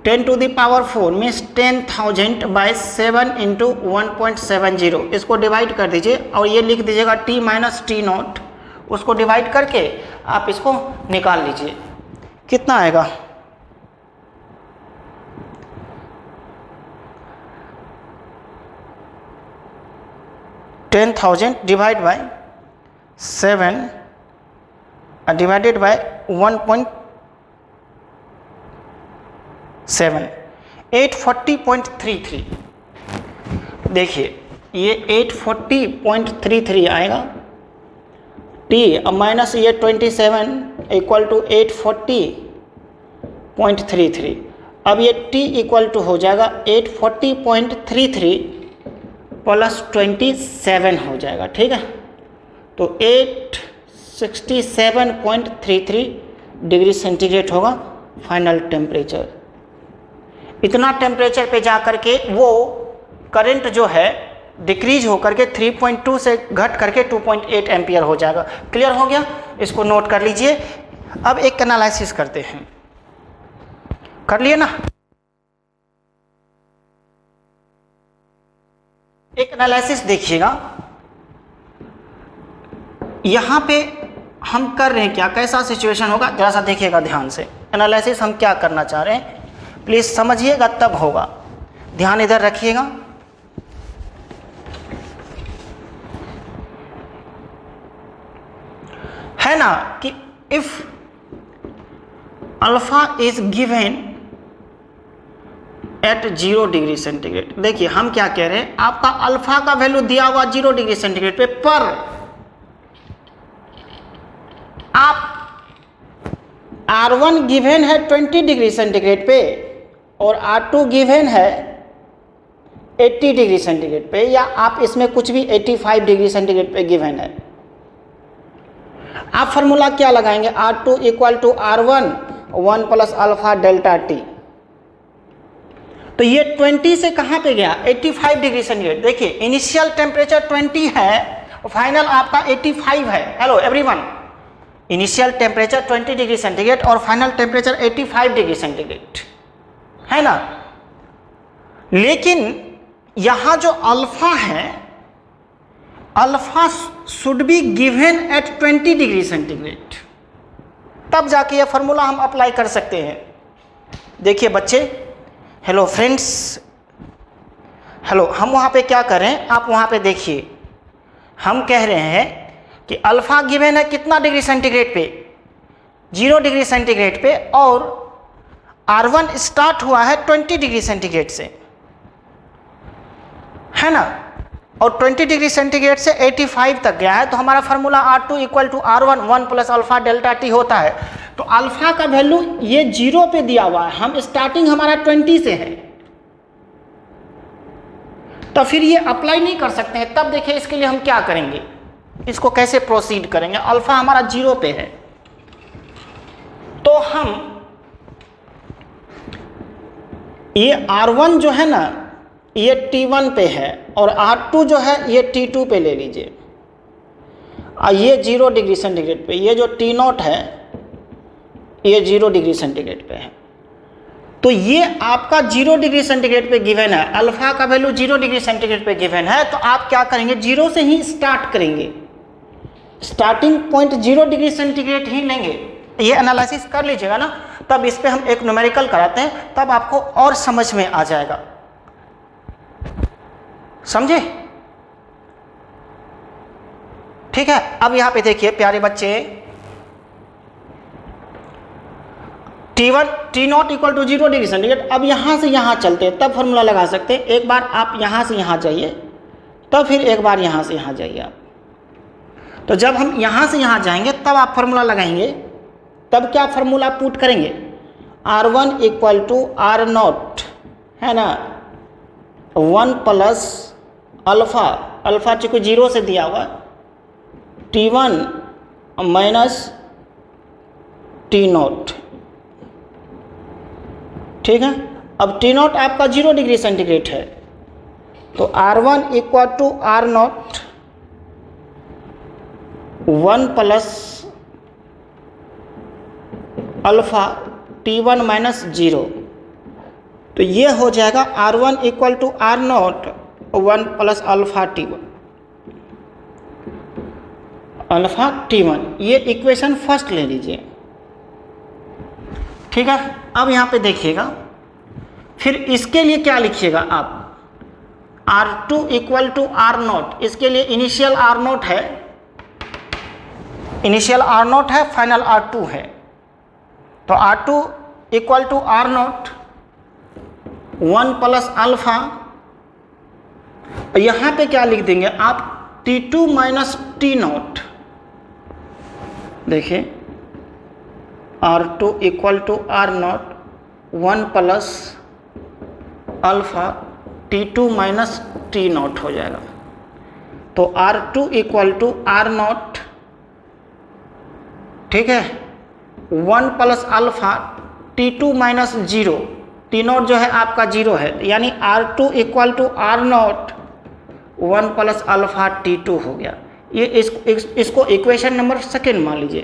10 to the power 4 means 10,000 by 7 into 1.70, इसको डिवाइड कर दीजिए और ये लिख दीजिएगा t - T0, उसको डिवाइड करके आप इसको निकाल लीजिए, कितना आएगा, डिवाइड बाय 7 डिवाइडेड बाय 1.7, 840.33। देखिए ये 840.33 आएगा, t माइनस ये 27 इक्वल टू 840.33। अब ये t इक्वल टू हो जाएगा 840.33 प्लस 27 हो जाएगा, ठीक है, तो 867.33 डिग्री सेंटीग्रेड होगा फाइनल टेम्परेचर। इतना टेम्परेचर पे जा कर के वो करंट जो है डिक्रीज होकर के 3.2 से घट करके 2.8 एम्पियर हो जाएगा। क्लियर हो गया? इसको नोट कर लीजिए। अब एक एनालिसिस करते हैं, कर लिए ना? एक एनालिसिस देखिएगा, यहाँ पे हम कर रहे हैं क्या, कैसा सिचुएशन होगा, जरा सा देखिएगा ध्यान से। एनालिसिस हम क्या करना चाह रहे हैं, प्लीज़ समझिएगा तब होगा, ध्यान इधर रखिएगा। है ना कि if alpha is given at 0 degree centigrade, देखिए हम क्या कह रहे हैं, आपका अल्फा का वैल्यू दिया हुआ 0 डिग्री सेंटीग्रेड पे, पर आप R1 गिवन है 20 डिग्री सेंटीग्रेड पे और R2 गिवन है 80 डिग्री सेंटीग्रेड पे, या आप इसमें कुछ भी 85 डिग्री सेंटीग्रेड पे गिवन है। आप फार्मूला क्या लगाएंगे, R2 equal to R1 1 plus alpha delta T. तो ये 20 से कहाँ पे गया, 85 डिग्री सेंटीग्रेड। देखिए इनिशियल टेम्परेचर 20 है, फाइनल आपका 85 है। Hello everyone, initial temperature 20 degree centigrade और फाइनल टेम्परेचर 85 डिग्री सेंटीग्रेड, है ना। लेकिन यहाँ जो अल्फा है, alpha should be given at 20 degree centigrade, तब जाके ये फार्मूला हम अप्लाई कर सकते हैं। देखिए बच्चे, हेलो फ्रेंड्स, हेलो, हम वहाँ पे क्या करें, आप वहाँ पे देखिए, हम कह रहे हैं कि अल्फा गिवन है कितना डिग्री सेंटीग्रेड पे, 0 डिग्री सेंटीग्रेड पे, और R1 स्टार्ट हुआ है 20 डिग्री सेंटीग्रेड से, है ना, और 20 डिग्री सेंटीग्रेड से 85 तक गया है। तो हमारा formula R2 equal to R1 1 plus alpha delta T होता है। तो अल्फा का वैल्यू ये 0 पे दिया हुआ है, हम स्टार्टिंग हमारा 20 से है, तो फिर ये अप्लाई नहीं कर सकते हैं। तब देखिए इसके लिए हम क्या करेंगे, इसको कैसे प्रोसीड करेंगे। अल्फा हमारा 0 पे है, तो हम ये R1 जो है ना, ये T1 पे है, और R2 जो है ये T2 पे ले लीजिए, और ये 0 डिग्री सेंटीग्रेड पे, ये जो T0 है ये 0 डिग्री सेंटीग्रेड पे है। तो ये आपका 0 डिग्री सेंटीग्रेड पे गिवन है, अल्फा का वैल्यू 0 डिग्री सेंटीग्रेड पे गिवन है। तो आप क्या करेंगे, 0 से ही स्टार्ट करेंगे, स्टार्टिंग पॉइंट 0 डिग्री सेंटीग्रेड ही लेंगे। ये एनालिसिस कर लीजिएगा ना, तब इस पे हम एक न्यूमेरिकल कराते हैं, तब आपको और समझ में आ जाएगा, समझे, ठीक है। अब यहां पे देखिए प्यारे बच्चे, T0 equal to 0 degree centigrade. अब यहां से यहां चलते हैं, तब फॉर्मूला लगा सकते हैं। एक बार आप यहां से यहां जाइए, तब फिर एक बार यहां से यहां जाइए आप। तो जब हम यहां से यहां जाएंगे तब आप फार्मूला लगाएंगे, तब क्या फार्मूला पुट करेंगे, R1 इक्वल टू R0, है ना, 1 प्लस अल्फा, अल्फा चूँकि 0 से दिया हुआ, T1 माइनस T0, ठीक है। अब T0 आपका 0 डिग्री सेंटीग्रेड है, तो R1 equal to R0 1 plus alpha T1 minus 0। तो ये हो जाएगा R1 equal to R0 1 plus alpha T1, alpha T1। ये इक्वेशन फर्स्ट ले लीजिए, ठीक है। अब यहाँ पे देखिएगा, फिर इसके लिए क्या लिखिएगा आप, R2 इक्वल टू R0, इसके लिए इनिशियल R0 है, इनिशियल R0 है, फाइनल R2 है। तो R2 equal to R0 1 plus alpha, यहाँ पे क्या लिख देंगे आप, T2 माइनस T0। देखिए R2 equal to R0 1 plus alpha T2 minus T0 हो जाएगा। तो R2 इक्वल टू R0, ठीक है, 1 plus alpha T2 minus 0, T0 जो है आपका 0 है, यानी R2 equal to R0 1 plus alpha T2 हो गया। ये इसको इक्वेशन नंबर सेकेंड मान लीजिए।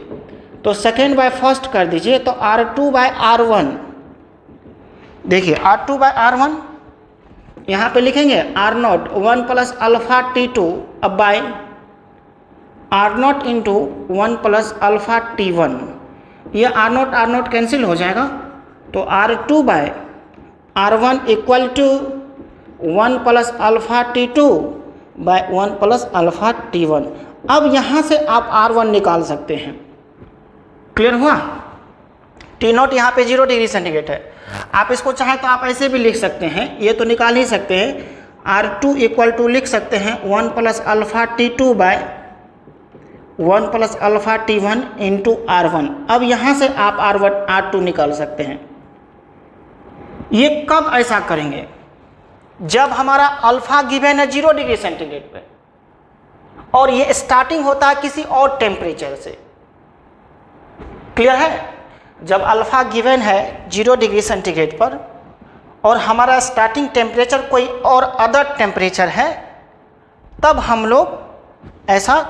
तो सेकेंड बाय फर्स्ट कर दीजिए, तो R2 बाय R1, देखिए R2 बाय R1 यहाँ पे लिखेंगे are not 1 plus alpha T2 अब by R not into 1 plus alpha T1। ये आर नॉट कैंसिल हो जाएगा, तो R2 by R1 equal to 1 plus alpha T2 by 1 plus alpha T1। अब यहाँ से आप R1 निकाल सकते हैं। क्लियर हुआ? T0 यहाँ पे 0 डिग्री सेंटीग्रेड है। आप इसको चाहे तो आप ऐसे भी लिख सकते हैं, ये तो निकाल ही सकते हैं। R2 इक्वल टू लिख सकते हैं 1 plus alpha T2 by 1 plus alpha T1 into R1। अब यहाँ से आप R2 निकाल सकते हैं। ये कब ऐसा करेंगे? जब हमारा अल्फा गिवन है 0 डिग्री सेंटीग्रेड पे और ये स्टार्टिंग होता है किसी और टेम्परेचर से। क्लियर है? जब अल्फा गिवन है 0 डिग्री सेंटीग्रेड पर और हमारा स्टार्टिंग टेम्परेचर कोई और अदर टेम्परेचर है, तब हम लोग ऐसा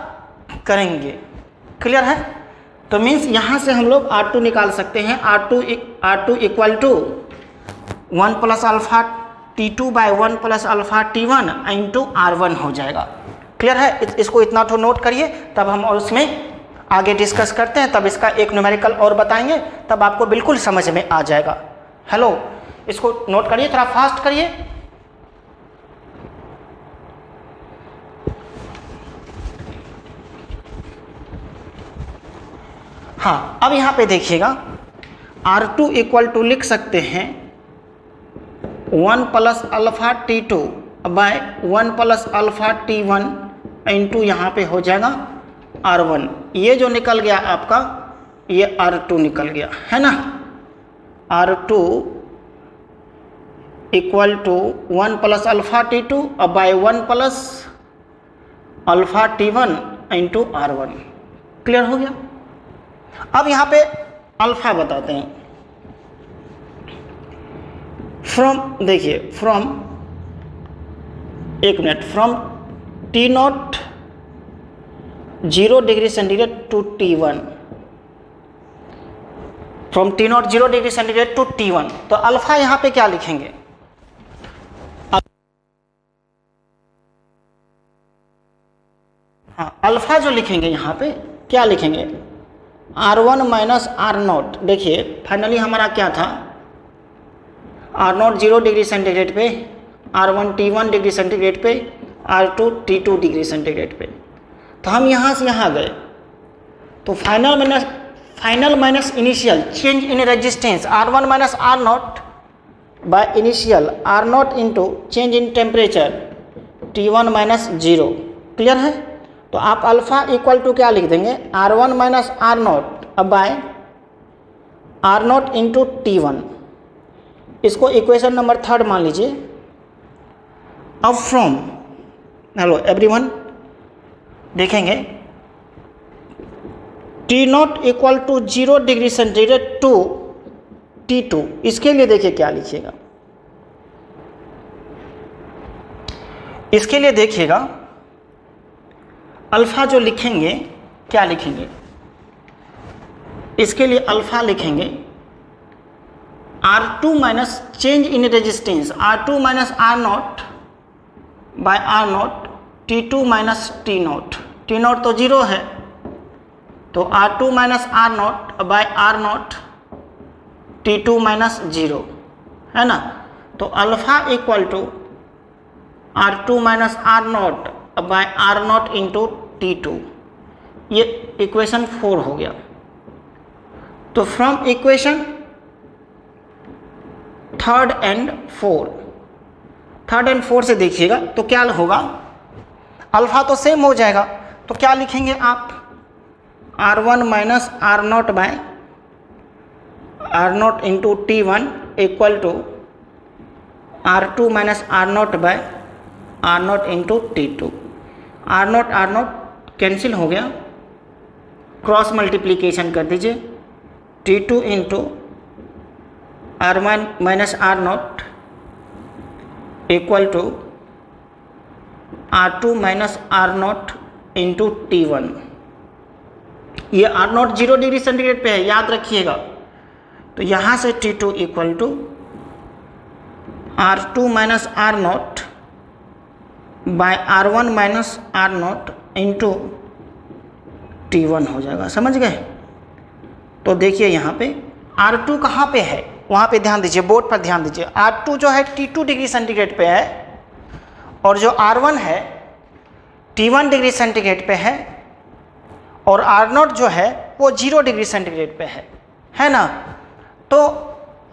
करेंगे। क्लियर है? तो मीन्स यहाँ से हम लोग R2 निकाल सकते हैं। R2 equal to 1 plus alpha T2 by 1 plus alpha T1 into R1 हो जाएगा। क्लियर है? इसको इतना तो नोट करिए, तब हम और उसमें आगे डिस्कस करते हैं। तब इसका एक न्यूमेरिकल और बताएंगे, तब आपको बिल्कुल समझ में आ जाएगा। हेलो, इसको नोट करिए, थोड़ा फास्ट करिए। हाँ, अब यहाँ पे देखिएगा R2 इक्वल टू लिख सकते हैं 1 plus alpha T2 by 1 plus alpha T1 into यहाँ पे हो जाएगा R1। ये जो निकल गया आपका, ये R2 निकल गया है ना। R2 equal to 1 plus alpha T2 by 1 plus alpha T1 into R1। Clear हो गया? अब यहाँ पे अल्फा बताते हैं। फ्रॉम, देखिए फ्रॉम, एक minute, from T0 0 degree centigrade to T1, from T0 0 degree centigrade to T1। तो अल्फा यहाँ पे क्या लिखेंगे? हाँ, अल्फा जो लिखेंगे यहाँ पे क्या लिखेंगे? R1 minus R0। देखिए फाइनली हमारा क्या था? R0 0 डिग्री सेंटीग्रेड पे, R1 T1 डिग्री सेंटीग्रेड पे, R2 T2 डिग्री सेंटीग्रेड पे। तो हम यहाँ से यहाँ गए, तो final minus initial, change in resistance R1 minus R0 by initial R0 into change in temperature T1 minus 0। Clear है? तो आप अल्फा इक्वल टू क्या लिख देंगे? R1 minus R0 by R0 into T1। इसको इक्वेशन नंबर 3 मान लीजिए। अब फ्रॉम, हेलो एवरीवन, देखेंगे T0 equal to 0 degree centigrade to T2। इसके लिए देखिए क्या लिखिएगा। इसके लिए देखिएगा अल्फा जो लिखेंगे, क्या लिखेंगे? इसके लिए अल्फा लिखेंगे R2 minus change in resistance R2 minus R0 by R0 T2 minus T0। T0 तो 0 है, तो R2 minus R0 by R0 T2 minus 0 है ना। तो alpha equal to R2 minus R0 by R0 into T2। ये equation 4 हो गया। तो फ्रॉम इक्वेशन 3 एंड 4 से देखिएगा तो क्या होगा? अल्फा तो सेम हो जाएगा, तो क्या लिखेंगे आप? R1 minus R0 by R0 into T1 equal to R2 minus R0 by R0 into T2। R0 cancel हो गया, क्रॉस मल्टीप्लीकेशन कर दीजिए। T2 into R1 minus R0 equal to R2 minus R0 into T1। ये R0 0 degree centigrade पे है, याद रखिएगा। तो यहाँ से T2 equal to R2 minus R naught by R1 minus R not into T1 हो जाएगा। समझ गए? तो देखिए यहाँ पे R2 कहाँ पे है, वहाँ पे ध्यान दीजिए, बोर्ड पर ध्यान दीजिए। R2 जो है T2 डिग्री सेंटीग्रेड पे है और जो R1 है T1 डिग्री सेंटीग्रेड पे है और R0 जो है वो 0 डिग्री सेंटीग्रेड पे है ना। तो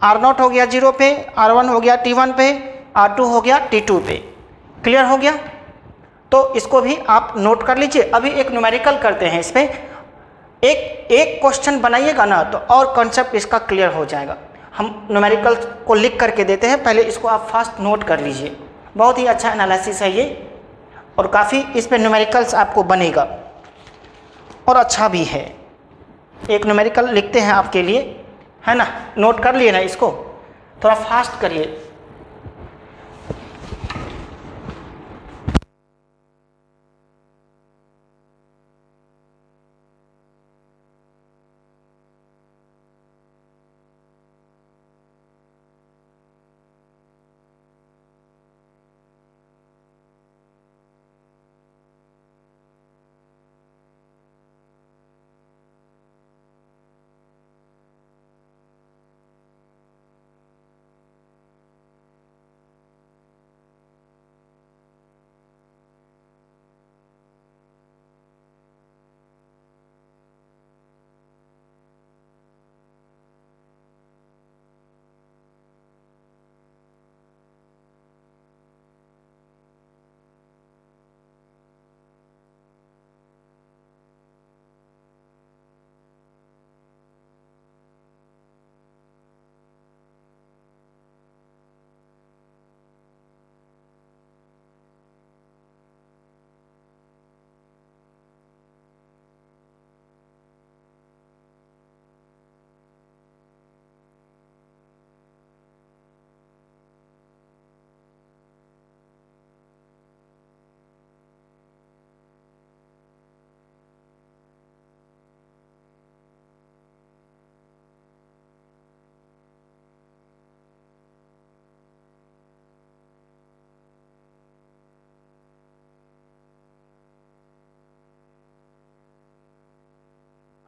R0 हो गया 0 पे, R1 हो गया T1 पे, R2 हो गया T2 पे। क्लियर हो गया? तो इसको भी आप नोट कर लीजिए। अभी एक न्यूमेरिकल करते हैं इस पर। एक क्वेश्चन बनाइएगा ना तो और कॉन्सेप्ट इसका क्लियर हो जाएगा। हम न्यूमेरिकल को लिख करके देते हैं, पहले इसको आप फास्ट नोट कर लीजिए। बहुत ही अच्छा एनालिसिस है ये और काफ़ी इस पर न्यूमेरिकल्स आपको बनेगा और अच्छा भी है। एक न्यूमेरिकल लिखते हैं आपके लिए, है ना। नोट कर लिए ना इसको, थोड़ा फास्ट करिए।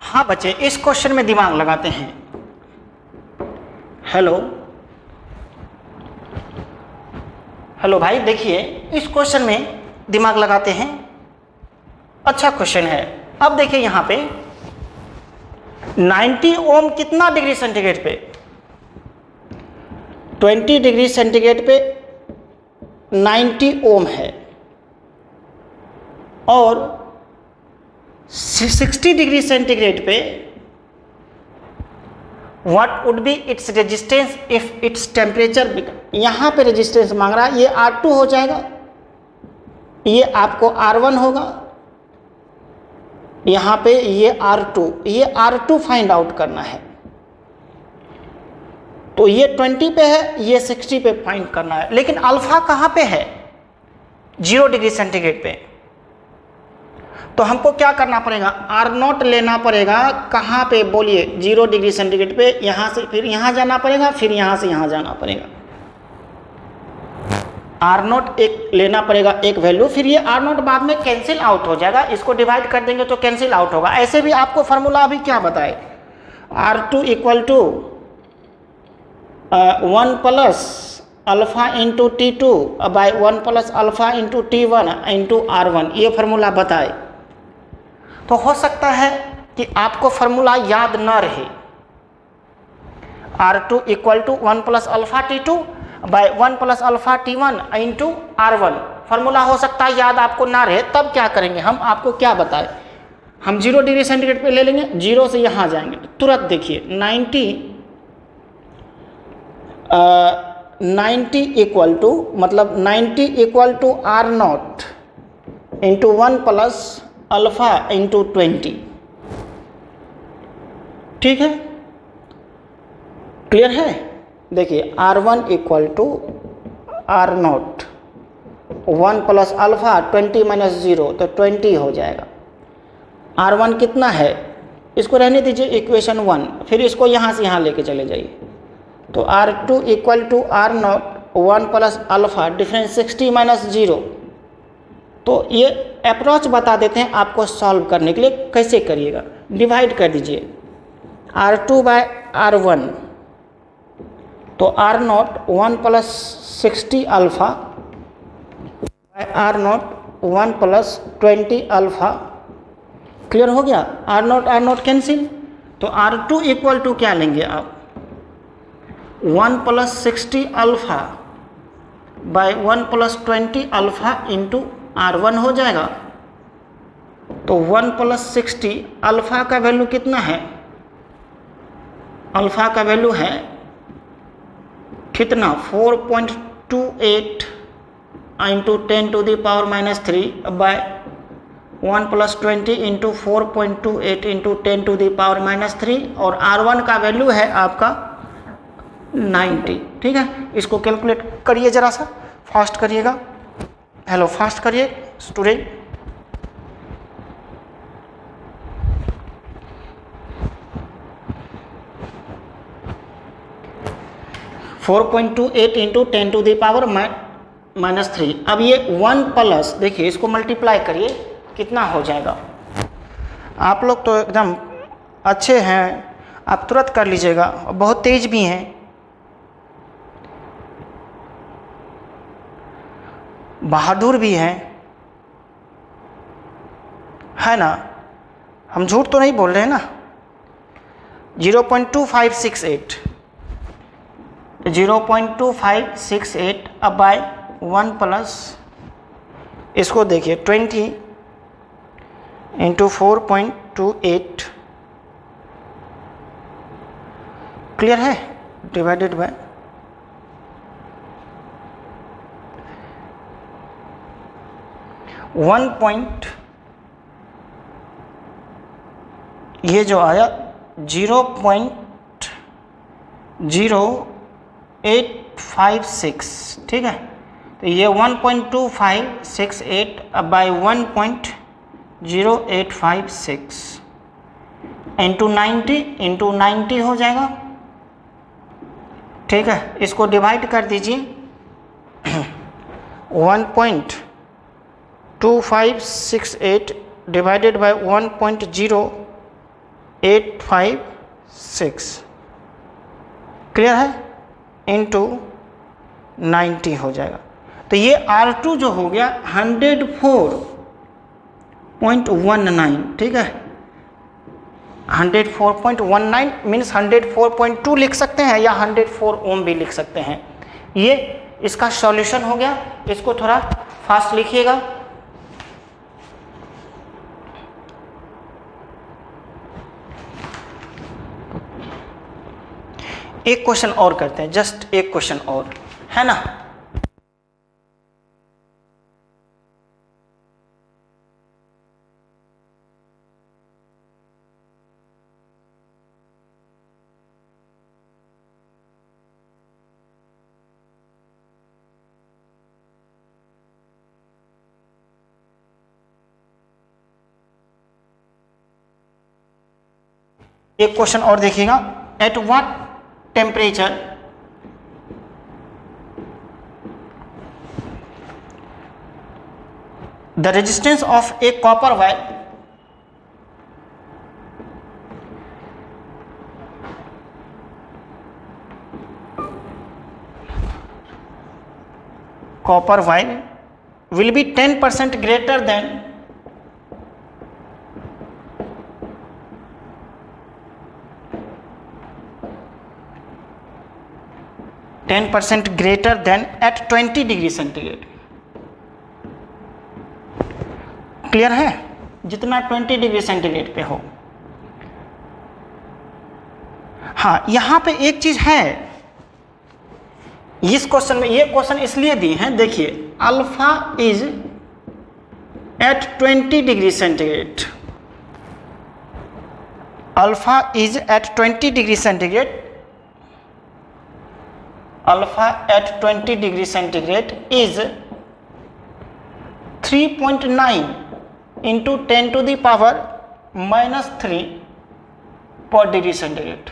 हाँ बच्चे, इस क्वेश्चन में दिमाग लगाते हैं। हेलो हेलो भाई, देखिए इस क्वेश्चन में दिमाग लगाते हैं। अच्छा क्वेश्चन है। अब देखिए यहाँ पे 90 ओम कितना डिग्री सेंटीग्रेड पे, 20 डिग्री सेंटीग्रेड पे 90 ओम है और 60 डिग्री सेंटीग्रेड पे what would be its resistance if its temperature. यहाँ पे रेजिस्टेंस मांग रहा है, ये R2 हो जाएगा, ये आपको R1 होगा, यहाँ पे ये R2, ये R2 फाइंड आउट करना है। तो ये 20 पे है, ये 60 पे फाइंड करना है। लेकिन अल्फा कहाँ पे है? 0 डिग्री सेंटीग्रेड पे। तो हमको क्या करना पड़ेगा? R0 लेना पड़ेगा। कहाँ पे बोलिए? 0 डिग्री सेंटीग्रेड पे। यहाँ से फिर यहाँ जाना पड़ेगा, फिर यहाँ से यहाँ जाना पड़ेगा। R0 एक लेना पड़ेगा, एक वैल्यू, फिर ये R0 बाद में कैंसिल आउट हो जाएगा। इसको डिवाइड कर देंगे तो कैंसिल आउट होगा। ऐसे भी आपको फार्मूला अभी क्या बताए, R2 equal to 1 plus alpha into T2 by 1 plus alpha into T1 into R1, ये फार्मूला बताए। तो हो सकता है कि आपको फार्मूला याद ना रहे। R2 equal to 1 plus alpha T2 by 1 plus alpha T1 into R1, formula हो सकता है याद आपको ना रहे। तब क्या करेंगे हम, आपको क्या बताए, हम 0 डिग्री सेंटीग्रेड पे ले लेंगे, 0 से यहाँ जाएंगे तुरंत। देखिए 90 इक्वल टू, मतलब 90 equal to R0 into 1 plus alpha into 20। ठीक है, क्लियर है? देखिए R1 equal to R0 1 plus alpha 20 minus 0, तो 20 हो जाएगा। R1 कितना है, इसको रहने दीजिए इक्वेशन 1, फिर इसको यहाँ से यहाँ लेके चले जाइए। तो R2 equal to R0 1 plus alpha difference 60 minus 0। तो ये अप्रोच बता देते हैं आपको सॉल्व करने के लिए कैसे करिएगा। डिवाइड कर दीजिए R2 बाय R1, तो R0 1 plus 60 alpha bye R0 1 plus 20 alpha. Clear हो गया। R0 कैंसिल, तो R2 इक्वल टू क्या लेंगे आप 1 plus 60 alpha bye 1 plus 20 alpha into R1 हो जाएगा। तो 1 प्लस 60 अल्फ़ा का वैल्यू कितना है, अल्फ़ा का वैल्यू है कितना 4.28 into 10 to the power minus 3 by 1 plus 20 into 4.28 into 10 to the power minus 3, और R1 का वैल्यू है आपका 90। ठीक है, इसको कैलकुलेट करिए, ज़रा सा फास्ट करिएगा। हेलो, फास्ट करिए student. Four 4.28 into 10 to the power minus 3। अब ये 1 प्लस, देखिए इसको मल्टीप्लाई करिए कितना हो जाएगा। आप लोग तो एकदम अच्छे हैं, आप तुरंत कर लीजिएगा, बहुत तेज भी हैं। बहादुर भी हैं, है ना, हम झूठ तो नहीं बोल रहे हैं ना। 0.2568 0.2568 अब बाय 1 प्लस, इसको देखिए 20 इंटू 4.28, क्लियर है, डिवाइडेड बाय 1 पॉइंट, ये जो आया 0.0856। ठीक है, तो ये 1.2568 बाय 1.0856 इंटू 90 हो जाएगा। ठीक है, इसको डिवाइड कर दीजिए 1.2568 डिवाइडेड बाय 1.0856, क्लियर है, इंटू 90 हो जाएगा। तो ये R2 जो हो गया 104.19। ठीक है, 104.19 मीन्स 104.2 लिख सकते हैं या 104 ओम भी लिख सकते हैं। ये इसका सॉल्यूशन हो गया। इसको थोड़ा फास्ट लिखिएगा। एक क्वेश्चन और करते हैं, जस्ट एक क्वेश्चन और, है ना। एक क्वेश्चन और देखिएगा। At what temperature the resistance of a copper wire will be 10% greater than 10% greater than at 20 degree centigrade. Clear है, जितना 20 डिग्री सेंटीग्रेड पे हो। हाँ, यहां पे एक चीज है इस क्वेश्चन में, ये क्वेश्चन इसलिए दिए हैं, देखिए alpha is at 20 degree centigrade, alpha is at 20 degree centigrade, alpha at 20 degree centigrade is 3.9 into 10 to the power -3 per degree centigrade.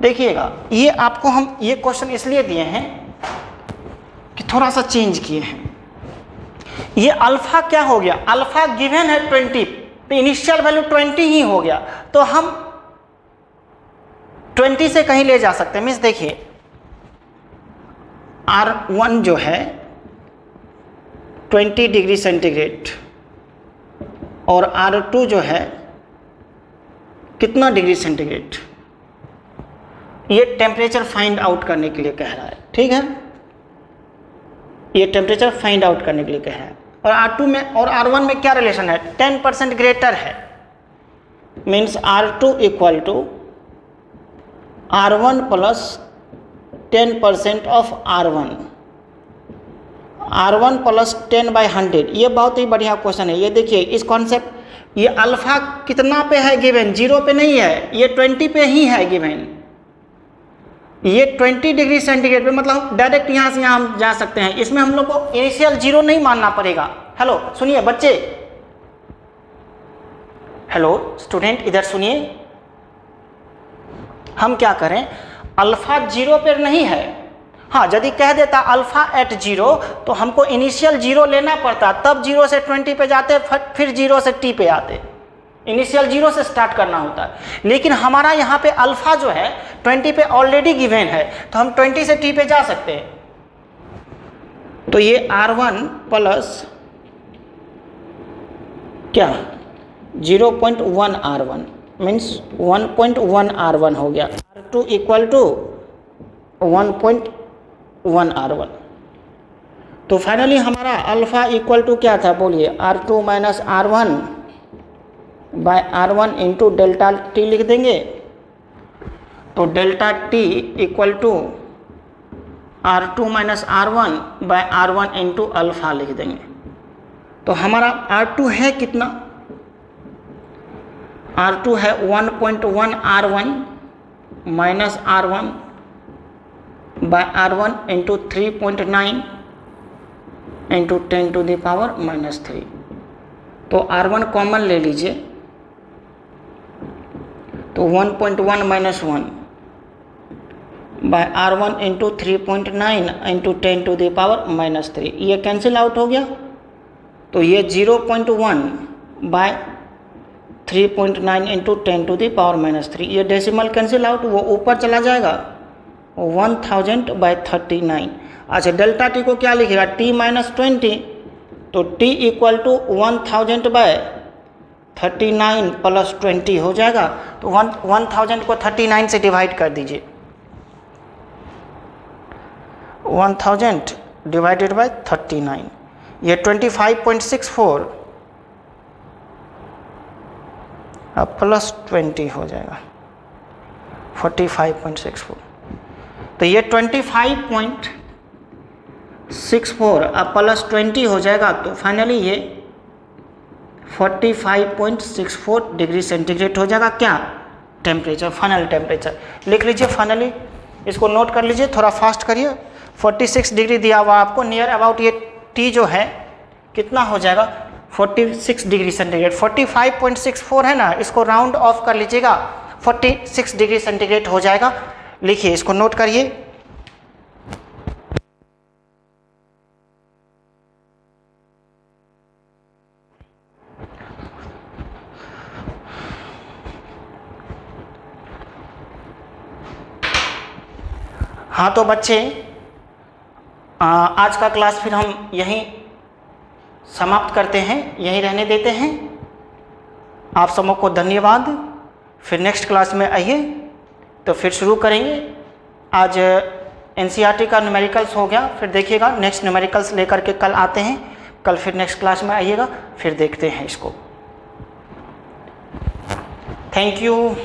देखिएगा, ये आपको हम ये क्वेश्चन इसलिए दिए हैं कि थोड़ा सा चेंज किए हैं। ये अल्फा क्या हो गया, अल्फा गिवन है 20, तो इनिशियल वैल्यू 20 ही हो गया, तो हम 20 से कहीं ले जा सकते हैं। मीन्स देखिए R1 जो है 20 डिग्री सेंटीग्रेड और R2 जो है कितना डिग्री सेंटीग्रेड, ये टेम्परेचर फाइंड आउट करने के लिए कह रहा है। ठीक है, ये टेम्परेचर फाइंड आउट करने के लिए कह रहा है। और R2 में और R1 में क्या रिलेशन है, 10% ग्रेटर है। Means R2 equal to R1 plus 10% of R1, R1 plus 10/100। ये बहुत ही बढ़िया क्वेश्चन है। ये देखिए इस कॉन्सेप्ट, ये अल्फा कितना पे है गिवन, 0 पे नहीं है, ये 20 पे ही है गिवन। ये 20 डिग्री सेंटीग्रेड पे, मतलब डायरेक्ट यहाँ से यहाँ हम जा सकते हैं। इसमें हम लोग को इनिशियल 0 नहीं मानना पड़ेगा। हेलो सुनिए बच्चे, हेलो स्टूडेंट, इधर सुनिए। हम क्या करें, अल्फा 0 पर नहीं है। हाँ, यदि कह देता अल्फा एट 0 तो हमको इनिशियल 0 लेना पड़ता, तब 0 से 20 पे जाते, फिर 0 से t पे आते। इनिशियल 0 से स्टार्ट करना होता है। लेकिन हमारा यहाँ पे अल्फा जो है 20 पे ऑलरेडी गिवन है, तो हम 20 से t पे जा सकते हैं। तो ये R1 प्लस क्या 0.1 R1 मीन्स 1.1 R1 हो गया। R2 equal to 1.1 R1। तो फाइनली हमारा अल्फा इक्वल टू क्या था बोलिए, R2 minus R1 by R1 into delta T लिख देंगे। तो delta T equal to R2 minus R1 by R1 into alpha लिख देंगे। तो हमारा R2 है कितना, R2 है 1.1 R1 minus R1 by R1 into 3.9 into 10 to the power -3। तो R1 कॉमन ले लीजिए, तो 1.1 minus 1 by R1 into 3.9 into 10 to the power -3, ये कैंसिल आउट हो गया। तो ये 0.1 by 3.9 into 10 to the power -3, ये डेसिमल कैंसिल आउट, वो ऊपर चला जाएगा 1000/39। अच्छा, डेल्टा टी को क्या लिखेगा, t माइनस 20, तो t इक्वल टू 1000/39 प्लस 20 हो जाएगा। तो 1000 को 39 से डिवाइड कर दीजिए, 1000 डिवाइडेड बाय 39, ये 25.64 अब प्लस 20 हो जाएगा 45.64। तो ये 25.64 अब प्लस 20 हो जाएगा। तो फाइनली ये 45.64 डिग्री सेंटीग्रेड हो जाएगा क्या, टेम्परेचर, फाइनल टेम्परेचर। लिख लीजिए फाइनली, इसको नोट कर लीजिए, थोड़ा फास्ट करिए। 46 डिग्री दिया हुआ आपको, नियर अबाउट ये टी जो है कितना हो जाएगा 46 डिग्री सेंटीग्रेड। 45.64 है ना, इसको राउंड ऑफ कर लीजिएगा, 46 डिग्री सेंटीग्रेड हो जाएगा। लिखिए, इसको नोट करिए। हाँ तो बच्चे, आज का क्लास फिर हम यहीं समाप्त करते हैं, यहीं रहने देते हैं। आप सबों को धन्यवाद। फिर नेक्स्ट क्लास में आइए तो फिर शुरू करेंगे। आज एनसीईआरटी का न्यूमेरिकल्स हो गया, फिर देखिएगा नेक्स्ट न्यूमेरिकल्स लेकर के कल आते हैं। कल फिर नेक्स्ट क्लास में आइएगा, फिर देखते हैं इसको। Thank you.